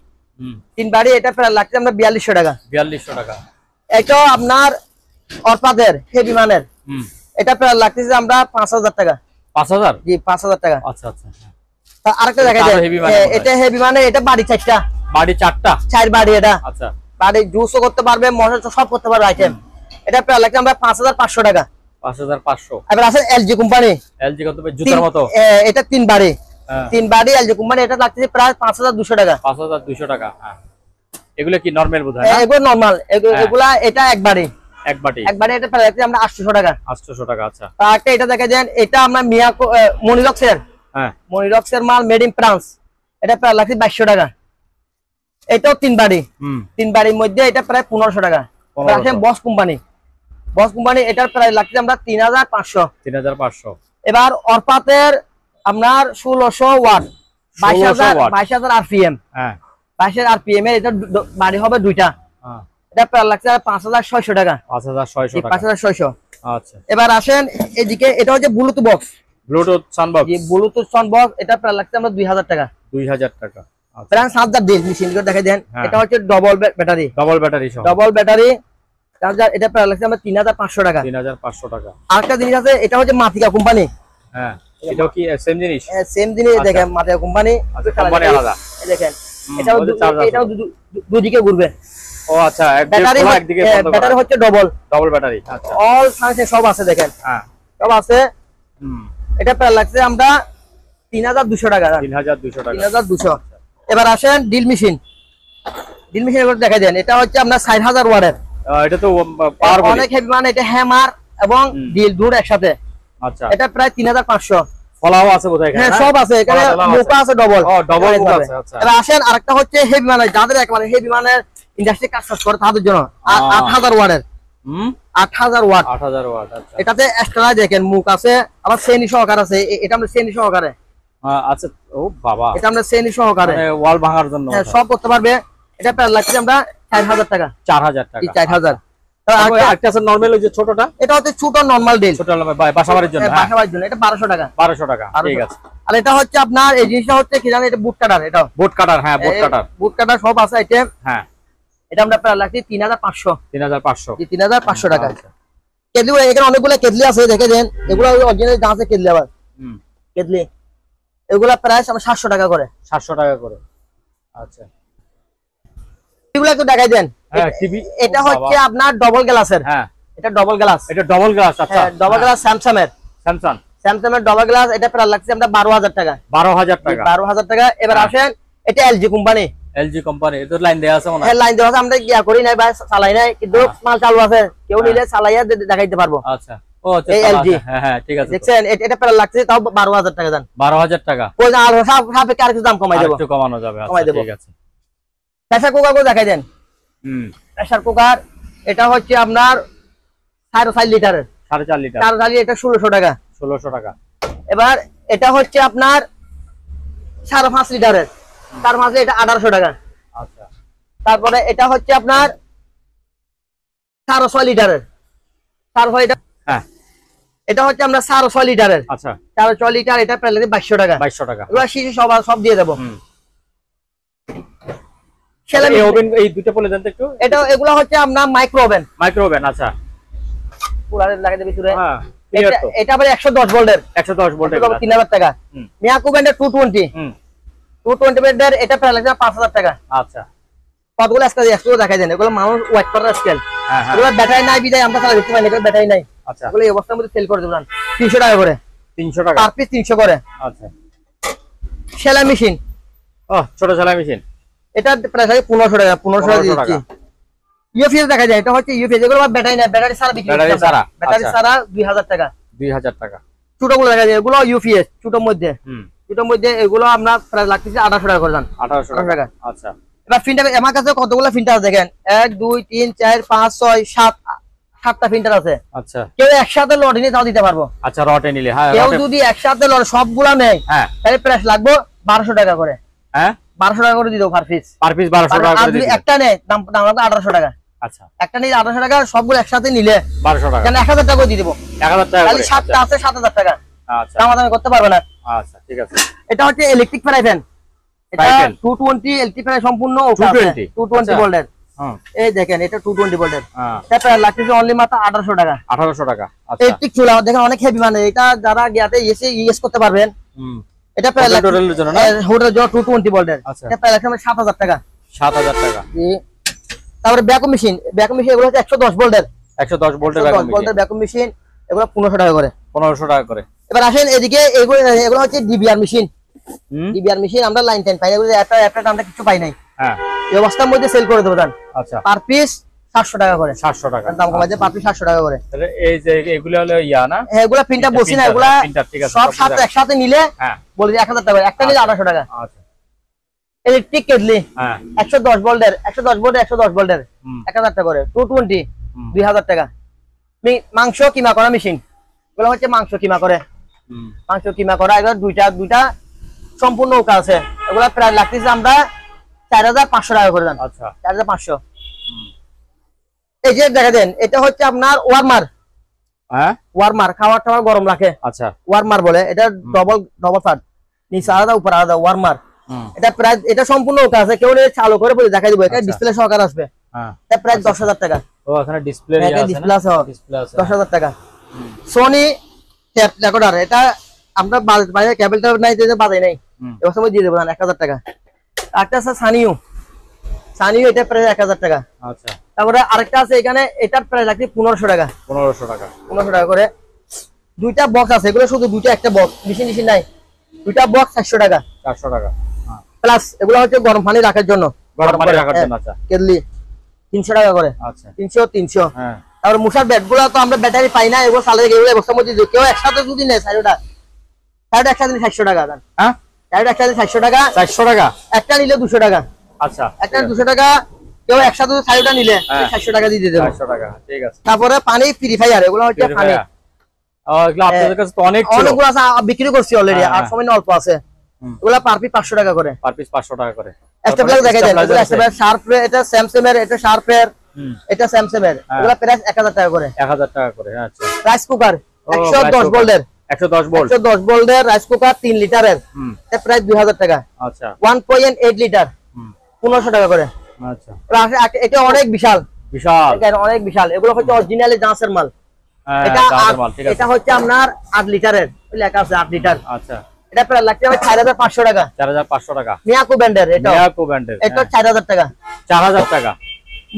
3 বাড়ি, এটা প্রায় লাগছে আমরা 4200 টাকা। 4200 টাকা। এটাও আপনার অর্পাদের হেভি মানের। এটা প্রায় লাগতেছে আমরা 5000 টাকা। 5000? জি, 5000 টাকা। আচ্ছা আচ্ছা। আরেকটা দেখা যায়, এটা হেভি মানে, এটা বাড়ি 4টা। বাড়ি 4টা? 4 বাড়ি এটা। আচ্ছা। বাড়ি জুসও করতে পারবে, মশলা সব করতে পারবে আইটেম। এটা প্রায় লাগছে আমরা 5500 টাকা। 5500। এবার আছে এলজি কোম্পানি। এলজি কত? জুতার মতো। এটা 3 বাড়ি। 3 বাড়ি এলজি কোম্পানি। এটা লাগছে প্রায় 5200 টাকা। 5200 টাকা। হ্যাঁ। এগুলো কি নরমাল বোধহয় না? এগুলো নরমাল। এগুলা এটা এক বাড়ি। এক বাটি। এক বাড়ি, এটা প্রায় লাগছে আমরা 800 টাকা। 800 টাকা। আচ্ছা। আর একটা এটা দেখা যায়, এটা আমরা মিয়াকো মনিরক্সের। হ্যাঁ, মনিরক্সের মাল, মেড ইন ফ্রান্স। এটা প্রায় লাগছে 2200 টাকা। এটাও 3 বাড়ি। 3 বাড়ির মধ্যে এটা প্রায় 1500 টাকা। বস কোম্পানি। বস কোম্পানি, এটার প্রায় লাগছে আমরা 3500। 3500। এবার অর্পাতের আপনার 1600 ওয়াট, 22000 আরপিএম। হ্যাঁ, 22000 আরপিএম এর এটা বাড়ি হবে 2টা। এটা প্রায় লাগছে 5600 টাকা। 5600 টাকা। 5600। আচ্ছা এবার আসেন এদিকে, এটা হচ্ছে Bluetooth box, Bluetooth sound box, Bluetooth sound box. এটা প্রায় লাগছে আমরা 2000 টাকা। 2000 টাকা। আচ্ছা প্রায় 7000 দিন মেশিন করে দেখাই দেন। এটা হচ্ছে ডবল ব্যাটারি, ডবল ব্যাটারি সহ, ডবল ব্যাটারি চার্জার। এটা প্রায় লাগছে আমরা 3500 টাকা। 3500 টাকা। আরেকটা জিনিস আছে, এটা হচ্ছে মাতিকা কোম্পানি। হ্যাঁ এটাও কি সেম জিনিস? সেম জিনিস। দেখেন মাতিকা কোম্পানি, কোম্পানি আলাদা। দেখেন এটাও দুদিকে ঘুরবে। ও আচ্ছা, ব্যাটারি একদিকে বন্ধ করা, ব্যাটারি হচ্ছে ডবল ব্যাটারি। আচ্ছা অল ফাংশন সব আছে দেখেন। হ্যাঁ সব আছে। এটা প্রায় লাগছে আমরা 3200 টাকা। 3200 টাকা। 3200। এবার আসেন ড্রিল মেশিন। ড্রিল মেশিন এগুলো দেখাই দেন। এটা হচ্ছে আপনার 6000 ওয়াটের। এটা তো পাওয়ার অনেক হেভি, মানে এটা হ্যামার এবং ড্রিল দুটো একসাথে। আচ্ছা এটা প্রায় 3500। ফলাও আছে বোধহয় এখানে। হ্যাঁ সব আছে এখানে, মুখা আছে ডবল। ও ডবল মুখা আছে। আচ্ছা এবার আসেন আরেকটা হচ্ছে হেভি, মানে যাদের একেবারে হেভি মানের ইন্ডাস্ট্রি কাজ করে তাদের জন্য 8000 ওয়াটের। 8000 ওয়াট। 8000 ওয়াট। আচ্ছা এটাতে এক্সট্রা দেখেন মুখ আছে, আবার শ্রেণী সহকার আছে। এটা আমরা শ্রেণী সহকারে। আচ্ছা ও বাবা, এটা আমরা শ্রেণী সহকারে মানে ওয়াল ভাঙার জন্য। হ্যাঁ সব করতে পারবে। এটা প্রায় লাগছে আমরা 4000 টাকা। 4000 টাকা। 4000। একটা আছে নরমাল, ওই যে ছোটটা, এটা হচ্ছে ছোট নরমাল ড্রিল, ছোট বাসাবাড়ির জন্য। হ্যাঁ বাসাবাড়ির জন্য। এটা 1200 টাকা। 1200 টাকা। ঠিক আছে। আর এটা হচ্ছে আপনার এই জিনিসটা হচ্ছে কি জানেন, এটা বুট কাটার। এটা বোট কাটার। হ্যাঁ বোট কাটার, বুট কাটার সব আছে আইটেম। হ্যাঁ এটা আমরা প্রায় লাগছে 3500। 3500। 3500 টাকা। কেটলি এখানে অনেকগুলো কেটলি আছে দেখে দেন। এগুলো অরিজিনাল দাম আছে কেটলি। আবার কেটলি এগুলা প্রাইস আমরা 700 টাকা করে। 700 টাকা করে। আচ্ছা এগুলো একটু দেখাই দেন। হ্যাঁ টিভি। এটা হচ্ছে আপনার ডবল গ্লাসের। হ্যাঁ এটা ডবল গ্লাস। এটা ডবল গ্লাস। আচ্ছা ডবল গ্লাস স্যামসাং এর। স্যামসাং এর ডবল গ্লাস। এটা প্রায় লাগছে আমরা 12000 টাকা। 12000 টাকা। 12000 টাকা। এবার আসেন এটা এলজি কোম্পানি। LG company. এটা লাইন দেয়া আছে মনে হয়। হ্যাঁ লাইন দেওয়া আছে, আমরা গিয়া করি নাই বা চালাই নাই, কিন্তু মাল চালু আছে। কেউ নিলে চালাইয়া দেখাইতে পারবো। আচ্ছা ও আচ্ছা এলজি। হ্যাঁ হ্যাঁ ঠিক আছে। দেখছেন এটা প্রায় লাগছে তাও 12000 টাকা দাম। 12000 টাকা। কই না আলো সাপেক্ষে আর কিছু দাম কমাই দেব। একটু কমানো যাবে। কমাই আচ্ছা দেব। ঠিক আছে। প্রেসার কুকার কো দেখাই দেন। প্রেসার কুকার এটা হচ্ছে আপনার 4.5 লিটারের। 4.5 লিটার। 4.5 এটা 1600 টাকা। 1600 টাকা। এবার এটা হচ্ছে আপনার 5.5 লিটারের। 5.5 এটা 1800 টাকা। আচ্ছা তারপরে এটা হচ্ছে আপনার 6.5 লিটারের। 6.5 এটা। হ্যাঁ এটা হচ্ছে আমরা 6.5 লিটারের। আচ্ছা 6.5 লিটার। এটা প্রায় 2200 টাকা। 2200 টাকা। এগুলো শিশু সব দিয়ে দেবো। এই ওভেন এই দুটো বলে দেন তো একটু। এটা এগুলো হচ্ছে আপনার মাইক্রো ওভেন। Micro oven. আচ্ছা পুরারে লাগাই দেবে ভিতরে। হ্যাঁ এটা আবার 110 ভোল্টের। 110 ভোল্টের। 3000 টাকা। মিয়াকো ব্র্যান্ডের 220। 220 ব্র্যান্ডের এটা প্রায় লাগছে 5000 টাকা। আচ্ছা কতগুলো স্কেল দেখাই দেন। এগুলো মানুষ ওয়াইট করার স্কেল। হ্যাঁ হ্যাঁ। এগুলো ব্যাটারি নাই বিদায় আমরা চালা দিতে পারি না, এগুলো ব্যাটারি নাই। আচ্ছা এগুলো এই অবস্থার মধ্যে সেল করে দেবেন 300 টাকা করে। 300 টাকা পার পিস 300 করে। আচ্ছা সেলাই মেশিন। ও ছোট সেলাই মেশিন। এটা প্রায় 1500 টাকা। 1500 টাকা দিচ্ছি। ইউপিএস দেখা যায়। এটা হচ্ছে ইউপিএস। এগুলো ব্যাটারি নাই, ব্যাটারি ছাড়া বিক্রি করতে। ব্যাটারি ছাড়া 2000 টাকা। 2000 টাকা। ছোটগুলো দেখা যায়। এগুলো ইউপিএস ছোটর মধ্যে। ছোটর মধ্যে এগুলো আমরা প্রায় লাগতেছে 1800 টাকা করে দাম। 1800 টাকা। আচ্ছা এবার ফিল্টার আমার কাছে কতগুলো ফিল্টার দেখেন। 1 2 3 4 5 6 7 7টা ফিল্টার আছে। আচ্ছা কেউ একসাথে লট নিয়ে তাও দিতে পারবো। আচ্ছা রটে নিলে। হ্যাঁ কেউ যদি একসাথে লট সবগুলা নেয়, হ্যাঁ তাহলে প্রাইস লাগবে 1200 টাকা করে। হ্যাঁ 1200 টাকা করে দিও পার পিস। পার পিস 1200 টাকা আর করে যদি দিবেন। একটা নেয় দাম লাগবে 1800 টাকা। আচ্ছা একটা নিলে 1800 টাকা, সবগুলো একসাথে নিলে 1200 টাকা। কেন 1000 টাকা করে দিয়ে দিব। 1000 টাকা খালি করে। 7টা আছে 7000 টাকা। আচ্ছা দামাদামি করতে পারবে না। আচ্ছা ঠিক আছে। এটা হচ্ছে ইলেকট্রিক ফ্রাই প্যান। এটা ফ্রাই প্যান 220 ইলেকট্রিক ফ্রাই সম্পূর্ণ 220 ভোল্টের। এই দেখেন এটা 220 ভোল্টের। এটা লাগতেছে অনলি মাত্র 1800 টাকা। 1800 টাকা। আচ্ছা ইলেকট্রিক চুলা দেখেন অনেক হেভি, মানে এটা যারা গিয়াতে এসে ইউজ করতে পারবেন। এটা প্রায় হোটেলের জন্য না? হোটেলের জন্য 220 ভোল্টের। এটা প্রায় লাগছে 7000 টাকা। 7000 টাকা। তারপরে ভ্যাকুয়াম মেশিন। ভ্যাকুয়াম মেশিন এগুলো হচ্ছে 110 ভোল্টের। 110 ভোল্টের ভ্যাকুয়াম মেশিন। এগুলো 1500 টাকা করে। 1500 টাকা করে। এবার আসেন এদিকে, এগুলো হচ্ছে ডিবিআর মেশিন। ডিবিআর মেশিন আমরা লাইন টাইম পাই না, একটা আমরা কিছু পাই নাই। হ্যাঁ এই অবস্থার মধ্যে সেল করে দেবো দান। আচ্ছা পার পিস 700 টাকা করে। 700 টাকা দাম কমাই দিয়ে পার পিস 700 টাকা করে। তাহলে এই যে এগুলো হলো ইয়া না? হ্যাঁ এগুলা প্রিন্টার বসি না, এগুলা সব সাথে একসাথে নিলে বলে 1000 টাকা, একটা নিলে 1800 টাকা। আচ্ছা ইলেকট্রিক কেটলি। হ্যাঁ 110 ভোল্টের। 110 ভোল্টের 1000 টাকা করে। 220 2000 টাকা। মাংস কিমা করা মেশিন। এগুলো হচ্ছে মাংস কিমা করে। মাংস কিমা করা। এগুলো দুইটা সম্পূর্ণ ওকা আছে। এগুলো প্রায় লাগতেছে আমরা 4500 টাকা করে দাম। আচ্ছা 4500। এই যে দেখা দেন এটা হচ্ছে আপনার ওয়ার্মার। হ্যাঁ ওয়ার্মার, খাওয়ার টাওয়ার গরম রাখে। আচ্ছা ওয়ার্মার বলে, এটা ডবল ফাট, নিচে আলাদা উপর আলাদা ওয়ার্মার। এটা প্রায়, এটা সম্পূর্ণ ওকে আছে, কেউ চালু করে বলে দেখাই দিব, এটা ডিসপ্লে সহকার আসবে। এটা প্রায় 10,000 টাকা। ও এখানে ডিসপ্লে ডিসপ্লে আছে, 10,000 টাকা। সোনি ট্যাপ রেকর্ডার, এটা আমরা বাইরে কেবলটা নাই দিতে বাজাই নাই, এবার সময় দিয়ে দেবো 1000 টাকা। একটা আছে সানিও, এটা প্রায় 1000 টাকা। আচ্ছা, তারপরে আরেকটা আছে এখানে, এটার প্রায় লাগছে 1500 টাকা। 1500 টাকা, 1500 টাকা করে। দুইটা বক্স আছে, এগুলো শুধু দুইটা, একটা বক্স, মেশিন নাই, দুইটা বক্স 400 টাকা। 400 টাকা প্লাস এগুলো হচ্ছে গরম পানি রাখার জন্য, গরম পানি রাখার জন্য। আচ্ছা, কেটলি 300 টাকা করে। আচ্ছা, 300। হ্যাঁ। তারপর মুসার ব্যাট গুলো তো আমরা ব্যাটারি পাই না, এগুলো চালে এগুলো অবস্থার মধ্যে কেউ একসাথে যদি নেয়, সাইডটা একসাথে 400 টাকা। হ্যাঁ, একসাথে 400 টাকা। 400 টাকা একটা নিলে 200 টাকা। আচ্ছা, একটা 200 টাকা, কেউ একসাথে সাইডটা নিলে 400 টাকা দিয়ে দেবো। 400 টাকা, ঠিক আছে। তারপরে পানি পিউরিফায়ার, এগুলো হচ্ছে পানি, এগুলো আপনাদের কাছে তো অনেক ছিল, অনেকগুলো আছে, বিক্রি করছি অলরেডি, আর সময় অল্প আছে। এগুলো পার পিস 500 টাকা করে। পার পিস 500 টাকা করে। স্টেপলার দেখা যায়, এগুলো স্টেপলার শার্পের, এটা স্যামসাং এর, এটা শার্পের, এটা স্যামসাং এর, এগুলো প্রাইস 1000 টাকা করে। 1000 টাকা করে। আচ্ছা, রাইস কুকার 110 ভোল্টের, 110 ভোল্ট, 110 ভোল্টের রাইস কুকার 3 লিটারের, এটা প্রাইস 2000 টাকা। আচ্ছা, 1.8 লিটার 1500 টাকা করে। আচ্ছা, এটা অনেক বিশাল, বিশাল, অনেক বিশাল। এগুলো হচ্ছে অরিজিনালি জাঁসের মাল। এটা হচ্ছে আপনার 8 লিটারের, লেখা আছে 8 লিটার। আচ্ছা, এটা প্রায় লাগছে 4500 টাকা। 4500 টাকা। মিয়াকো ব্র্যান্ডের, এটা 4000 টাকা। 4000 টাকা।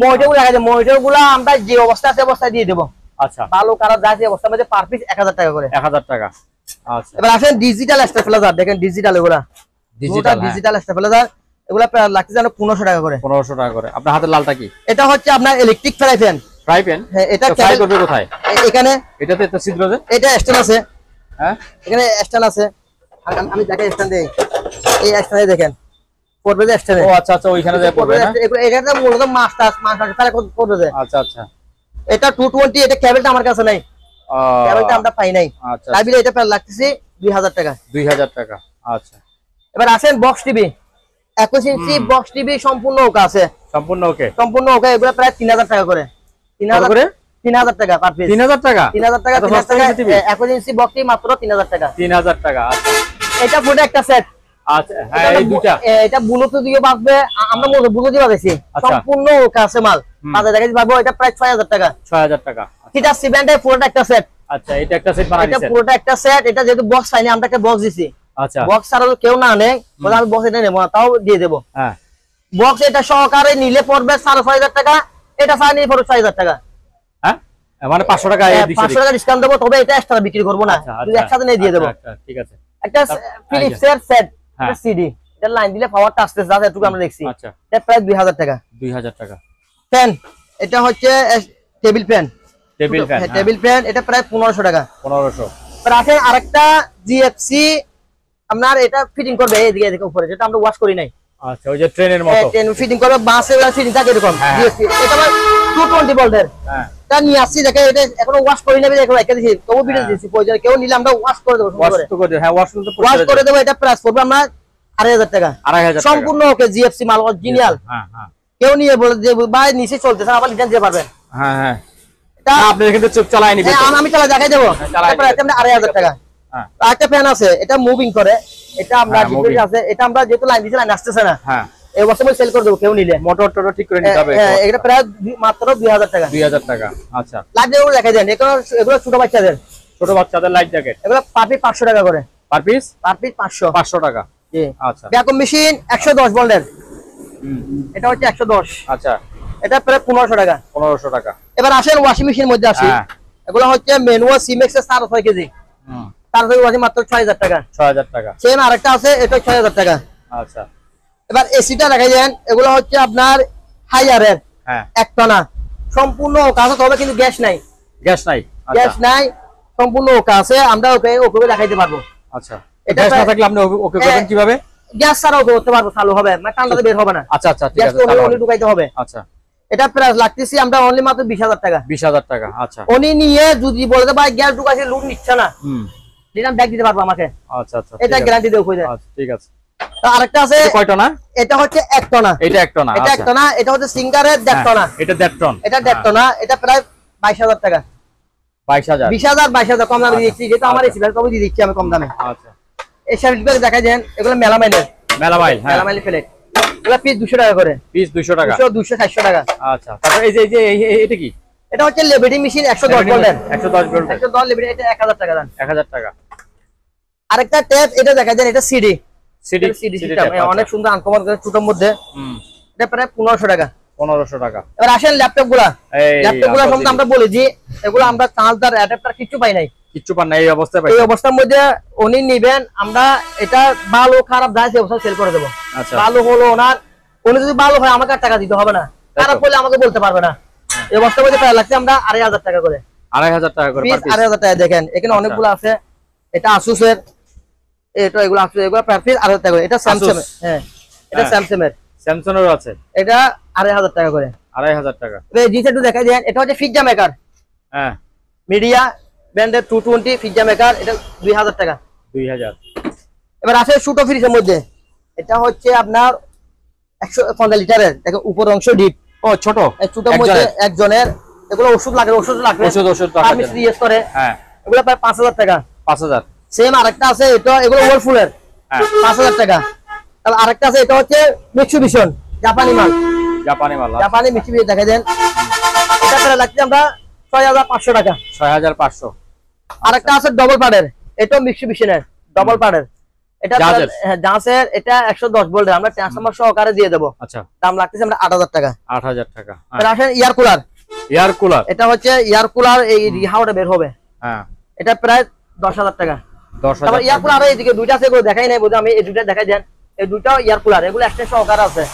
মনিটরগুলো দেখা যায়, মনিটরগুলো আমরা যে অবস্থা আছে অবস্থায় দিয়ে দেবো। আচ্ছা, ভালো খারাপ যা আছে অবস্থার মধ্যে পার পিস 1000 টাকা করে। 1000 টাকা। আচ্ছা, এবার আসেন ডিজিটাল স্টেবিলাইজার, দেখেন ডিজিটাল, এগুলা ডিজিটাল স্টেবিলাইজার, এগুলা প্রায় লাগছে 1500 টাকা করে। 1500 টাকা করে। আপনার হাতের লালটা কি? এটা হচ্ছে আপনার electric fry pan. Fry pan? হ্যাঁ, এটা ফ্রাই করবে কোথায়? এখানে, এটাতে একটা ছিদ্র আছে, এটা স্ট্যান্ড আছে। হ্যাঁ, এখানে স্ট্যান্ড আছে, আমি দেখাই স্ট্যান্ড দেই, এই স্ট্যান্ডে দেখেন করবে যে স্ট্যান্ডে। ও আচ্ছা আচ্ছা, ওইখানে যায় করবে না? এটা মূলত মাছ তাহলে করবে যে। আচ্ছা আচ্ছা, এটা 220, এটা কেবলটা আমার কাছে নাই, কেবলটা আমরা পাই নাই। আচ্ছা, তাই বলে এটা প্রায় লাগতেছে 2000 টাকা। 2000 টাকা। আচ্ছা, এবার আসেন বক্স টিভি, 21 ইঞ্চি বক্স টিভি, সম্পূর্ণ ওকে আছে, সম্পূর্ণ ওকে, সম্পূর্ণ ওকে। এগুলো প্রায় 3000 টাকা করে। 3000 করে? 3000 টাকা পার পিস। 3000 টাকা? 3000 টাকা। 21 ইঞ্চি বক্স টিভি মাত্র 3000 টাকা। 3000 টাকা। আচ্ছা, এটা পুরো একটা সেট। আচ্ছা, হ্যাঁ, এই দুটো এটা ব্লুটুথ দিয়ে বাজবে, আমরা ব্লুটুথ দিয়ে বাজাইছি, সম্পূর্ণ ওকে আছে মাল। বাজারে দেখাইছি পাবো, এটা প্রায় 6000 টাকা। 6000 টাকা। এটা সিভেন্টের পুরোটা একটা সেট। আচ্ছা, এটা একটা সেট বানাই দিয়েছেন? এটা পুরোটা একটা সেট। এটা যেহেতু বক্স চাইনি, আমরা একটা বক্স দিছি। আচ্ছা, বক্স ছাড়া কেউ না নেয়, বলে আমি বক্স এটা নেবো না, তাও দিয়ে দেবো। হ্যাঁ, বক্স এটা সহকারে নিলে পড়বে 6500 টাকা, এটা ছাড়া নিলে পড়বে 6000 টাকা। হ্যাঁ, মানে 500 টাকা, 500 টাকা ডিসকাউন্ট দেবো, তবে এটা এক্সট্রা বিক্রি করবো না, যদি একসাথে নিয়ে দিয়ে দেবো। আচ্ছা, ঠিক আছে। একটা ফিলিপসের সেট, একটা সিডি, এটা লাইন দিলে পাওয়ারটা আসতে যাচ্ছে, এটুকু আমরা দেখছি। আচ্ছা, এটা প্রায় 2000 টাকা। 2000 টাকা। ফ্যান, এটা হচ্ছে table fan, table fan, table fan, এটা প্রায় 1500 টাকা। 1500। আছে আরেকটা জিএফসি, আপনার এটা ফিটিং করবে এইদিকে এদিকে উপরে, যেটা আমরা ওয়াশ করি নাই। আচ্ছা, ওই যে ট্রেনের মতো ট্রেন ফিটিং করবে, বাসে ফিটিং থাকে এরকম জিএফসি। এটা আবার 220 ভোল্টের। হ্যাঁ, তা নিয়ে আসছি, দেখে এটা এখনো ওয়াশ করি না, এখন একটা দিছি, তবু ভিডিও দিছি, প্রয়োজন কেউ নিলে আমরা ওয়াশ করে দেবো, ওয়াশ তো করে, হ্যাঁ, ওয়াশ করতে ওয়াশ করে দেবো। এটা প্রাইস পড়বে আমরা 2500 টাকা। 2500 টাকা সম্পূর্ণ ওকে, জিএফসি মাল, অরিজিনাল। হ্যাঁ হ্যাঁ, কেউ নিয়ে বলে যে ভাই নিচে চলতেছে, আবার রিটার্ন দিতে পারবেন। হ্যাঁ হ্যাঁ, আপনি এখানে চুপ চালাই নিবেন? আমি চালা দেখাই দেবো, তারপরে এটা 2500 টাকা। হ্যাঁ, একটা ফ্যান আছে, এটা মুভিং করে, এটা আমরা ডিসপ্লে আছে, এটা আমরা যেহেতু লাইন দিছি, লাইন আসতেছে না, হ্যাঁ, এই বছর সেল করে দেবো কেউ নিলে। মোটর টোটর ঠিক করে নিতে হবে। হ্যাঁ, এটা প্রায় মাত্র 2000 টাকা। 2000 টাকা। আচ্ছা, লাইট যেগুলো দেখাই দেন, এগুলো ছোট বাচ্চাদের, ছোট বাচ্চাদের লাইট জ্যাকেট, এগুলো পার পিস 500 টাকা করে। Per piece? Per piece 500। 500 টাকা। আচ্ছা, ভ্যাকুয়াম মেশিন 110 ভোল্টের, এটা হচ্ছে 110। আচ্ছা, এটা প্রায় 1500 টাকা। 1500 টাকা। এবার আসেন ওয়াশিং মেশিন মধ্যে আসি, এগুলো হচ্ছে ম্যানুয়াল সিমেক্স এর 6.5 কেজি, তার ওয়াশিং মাত্র 6000 টাকা। 6000 টাকা। সেম আরেকটা আছে, এটা 6000 টাকা। আচ্ছা, এবার এসিটা দেখাই দেন, এগুলো হচ্ছে আপনার হাইয়ারের, হ্যাঁ, একটানা, সম্পূর্ণ ওকে আছে, তবে কিন্তু গ্যাস নাই। গ্যাস নাই? গ্যাস নাই, সম্পূর্ণ ওকে আছে, আমরা ওকে দেখাইতে পারবো। আচ্ছা, গ্যাস না থাকলে আপনি ওকে করবেন কিভাবে? গ্যাস ছাড়া ওকে করতে পারবো, চালু হবে মানে ঠান্ডাতে বের হবে না। আচ্ছা আচ্ছা, ঠিক গ্যাস আছে, তো ওনি ঢুকাইতে হবে। আচ্ছা, এটা প্রাইস লাগতেছি আমরা অনলি মাত্র 20000 টাকা। 20000 টাকা। আচ্ছা, উনি নিয়ে যদি বলে ভাই গ্যাস ঢুকাইছে, লুট নিচ্ছে না, দিলাম ব্যাগ দিতে পারবো আমাকে। আচ্ছা আচ্ছা, এটা গ্যারান্টি দেব কই দেয়। আচ্ছা, ঠিক আছে। আরেকটা আছে, কয়টা না? এটা হচ্ছে 1 টনা। এটা 1 টনা। এটা 1 টনা, এটা হচ্ছে সিঙ্গারের 1.5 টনা। এটা 1.5 টন। এটা 1.5 টনা, এটা প্রায় 22000 টাকা। 22,000 20,000 22,000 কম দামে দিচ্ছি, যেটা আমার ছিল তবে দিয়ে দিচ্ছি আমি কম দামে। আচ্ছা এই শাড়িগুলো দেখা দেন, এগুলো মেলামাইলের মেলামাইল, হ্যাঁ মেলামাইল প্লেট, এগুলো পিস 200 টাকা করে, পিস 200 টাকা, 200 400 টাকা। আচ্ছা তারপর এই যে এটা কি? এটা হচ্ছে লেভিটি মেশিন 110 ভোল্টের, 110 ভোল্ট, 110 লেভিটি, এটা 1000 টাকা দাম। 1000 টাকা। আরেকটা ট্যাপ এটা দেখা দেন, এটা সিডি সিডি সিস্টেম, অনেক সুন্দর আনকমন করে ছোটর মধ্যে, এটা প্রায় 1500 টাকা। 1500 টাকা। এবার আসেন ল্যাপটপ গুলা, সম্বন্ধে আমরা বলি যে এগুলো আমরা চার্জার অ্যাডাপ্টার কিছু পাই নাই, কিচ্ছু পান না এই অবস্থায় পাই। এই অবস্থার মধ্যে উনি নিবেন, আমরা এটা ভালো খারাপ যায় সে অবস্থা সেল করে দেবো। আচ্ছা ভালো হলো ওনার, উনি যদি ভালো হয় আমাকে আর টাকা দিতে হবে না, খারাপ হলে আমাকে বলতে পারবে না। এই অবস্থার মধ্যে প্রায় লাগছে আমরা 2500 টাকা করে, 2500 টাকা করে পিস 2500 টাকা। দেখেন এখানে অনেকগুলো আছে, এটা আসুসের, এটা এগুলো আসুস, এগুলো প্রায় পিস 2500 টাকা করে। এটা স্যামসাং, হ্যাঁ এটা স্যামসাং এর, স্যামসাং এর আছে, এটা 2500 টাকা করে, 2500 টাকা। এই জিটা একটু দেখাই দেন, এটা হচ্ছে পিজ্জা মেকার, হ্যাঁ মিডিয়া ব্র্যান্ডের 220 পিজ্জা মেকার, এটা 2000 টাকা। 2000। এবার আছে শুটো ফ্রিজের মধ্যে, এটা হচ্ছে আপনার 150 লিটারের, দেখো উপর অংশ ডিপ, ও ছোট, এই ছোটোর মধ্যে একজনের, এগুলো ওষুধ লাগবে, ওষুধ পারমিশন ইউজ করে, হ্যাঁ এগুলো প্রায় 5000 টাকা। 5000। সেম আরেকটা আছে, এটা এগুলো ওয়ারফুলের, হ্যাঁ 5000 টাকা। তাহলে আরেকটা আছে, এটা হচ্ছে মিৎসুবিশি জাপানি মাল, জাপানি মাল, জাপানি মিৎসুবিশি দেখা দেন, এটা প্রায় লাগছে আমরা 6500 টাকা। 6500। আরেকটা আছে ডবল পাড়ের, এটাও মিৎসুবিশি এর ডবল পাড়ের, এটা জাসের, এটা 110 ভোল্টের, আমরা ট্রান্সফরমার সহকারে দিয়ে দেবো। আচ্ছা দাম লাগতেছে আমরা 8000 টাকা। 8000 টাকা। তাহলে আসেন এয়ার কুলার, এয়ার কুলার, এটা হচ্ছে এয়ার কুলার, এই রিহাওটা বের হবে, হ্যাঁ এটা প্রায় 10,000 টাকা। 10,000। তারপর এয়ার কুলার এইদিকে দুইটা আছে, এগুলো দেখাই নাই বোধহয়, আমি এই দুইটা দেখাই দেন, এই দুইটাও এয়ার কুলার, এগুলো এক্সট্রা সহকারে আছে,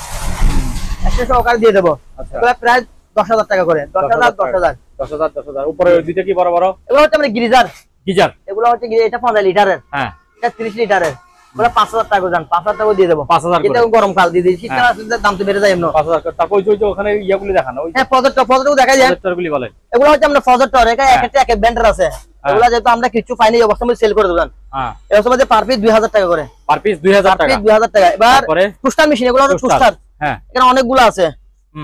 এক্সট্রা সহকারে দিয়ে দেবো। এগুলো প্রায় 10,000 টাকা করে, 10,000 10,000 10,000 10,000। উপরে ওই দুইটা কি বড় বড়? এগুলো হচ্ছে আমরা গিজার, গিজার, এগুলো হচ্ছে এটা 50 লিটারের, হ্যাঁ এটা 30 লিটারের, এগুলো 5000 টাকা করে, 5000 টাকা দিয়ে দেবো। 5000 এটা গরম কাল দিয়ে দিই, শীতকাল আসলে দাম তো বেড়ে যায় এমন। 5000। তারপর ওই যে ওখানে ইয়াগুলি দেখানো, ওই হ্যাঁ ফজরটা দেখা যায়, প্রজেক্টরগুলি বলে, এগুলো হচ্ছে আমরা ফজরটা, এটা এক এক ব্র্যান্ডের আছে, এগুলো যেহেতু আমরা কিছু পাইনি এই অবস্থায় সেল করে দেবেন। হ্যাঁ এই অবস্থায় পার পিস 2000 টাকা করে, পার পিস 2000 টাকা, 2000 টাকা। এবার তারপরে টুস্টার মেশিন, এগুলো হচ্ছে টুস্টার, হ্যাঁ এখানে অনেকগুলো আছে,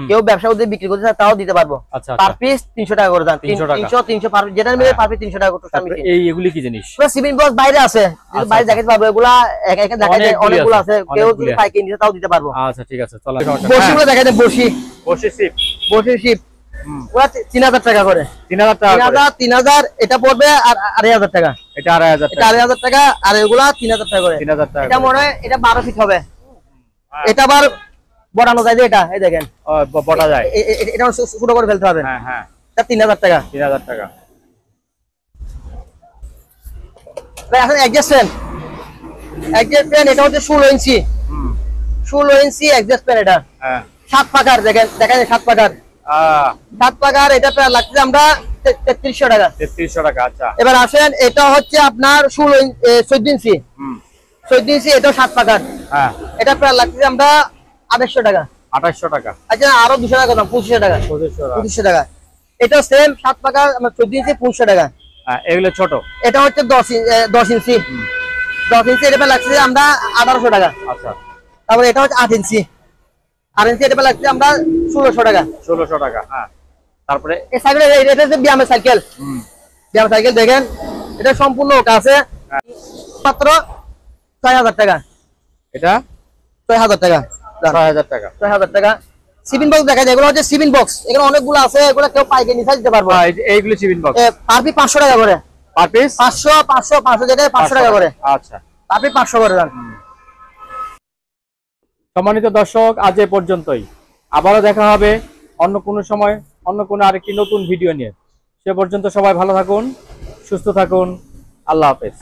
কেউ ব্যবসা করতে বিক্রি করতে চায় তাও দিতে পারবো। আচ্ছা পার পিস 300 টাকা করে দাম, 300 পার পিস, যেটা মিলে পার পিস 300 টাকা করে টুস্টার মেশিন। এই এগুলি কি জিনিস? পুরো সিভিল বক্স বাইরে আছে, যদি বাইরে দেখাতে পারবো, এগুলা এক এক দেখাই যায়, অনেকগুলো আছে, কেউ যদি পাইকারি নিতে তাও দিতে পারবো। আচ্ছা ঠিক আছে চলো। বসিগুলো দেখাই দেন, বসি সিপ, বসি শিপ, ওরা 3000 টাকা করে, 3000 টাকা করে, 3000 এটা পড়বে, আর 2500 টাকা, এটা 2500 এটা 2500 টাকা, আর এগুলা 3000 টাকা করে, 3000 টাকা। এটা মনে হয় এটা 12 ফিট হবে, এটা আবার বড়ানো যায়, এটা এই দেখেন বটা যায়, এটা ছোট করে ফেলতে হবে, হ্যাঁ হ্যাঁ, এটা 3000 টাকা। 3000 টাকা। এখন অ্যাডজাস্ট ফ্যান, এটা হচ্ছে 16 ইঞ্চি, 16 ইঞ্চি অ্যাডজাস্ট ফ্যান, এটা হ্যাঁ 7 পাকার, দেখেন দেখা যায় 7 পাকার, 7 পাকার, এটা প্রায় লাগছে আমরা 3300 টাকা। 3300 টাকা। আচ্ছা এবার আসেন, এটা হচ্ছে আপনার 14 ইঞ্চি, 14 ইঞ্চি, এটাও 7 পাকার, হ্যাঁ এটা প্রায় লাগছে আমরা 2800 টাকা। 2800 টাকা। আচ্ছা আরো 200 টাকা দাম, 2500 টাকা, 2500 টাকা। এটা সেম 7 পাকার, 14 ইঞ্চি, 2500 টাকা। হ্যাঁ এগুলো ছোট, এটা হচ্ছে 10 ইঞ্চি, 10 ইঞ্চি, এটা লাগছে আমরা 1800 টাকা। আচ্ছা তারপরে এটা হচ্ছে 8 ইঞ্চি, 8 ইঞ্চি, এটা লাগছে আমরা 1600 টাকা। 1600 টাকা। হ্যাঁ তারপরে এই সাইকেল, এটা হচ্ছে ব্যায়ামের সাইকেল, ব্যায়ামের সাইকেল দেখেন, এটা সম্পূর্ণ ওটা আছে, মাত্র 6000 টাকা। এটা 6000 টাকা, 6000 টাকা, 6000 টাকা। সিভিন বক্স দেখা যায়, এগুলো হচ্ছে সিভিন বক্স, এখানে অনেকগুলো আছে, এগুলো কেউ পাইকারি নিতে দিতে পারবো। এইগুলো চিবিন বক্স, পার পিস 500 টাকা করে, পার পিস 500 যেটা 500 টাকা করে, আচ্ছা পার পিস 500 করে দাম। সম্মানিত দর্শক, আজ এ পর্যন্তই, আবারও দেখা হবে অন্য কোনো সময়, অন্য কোনো আরেকটি নতুন ভিডিও নিয়ে। সে পর্যন্ত সবাই ভালো থাকুন, সুস্থ থাকুন, আল্লাহ হাফেজ।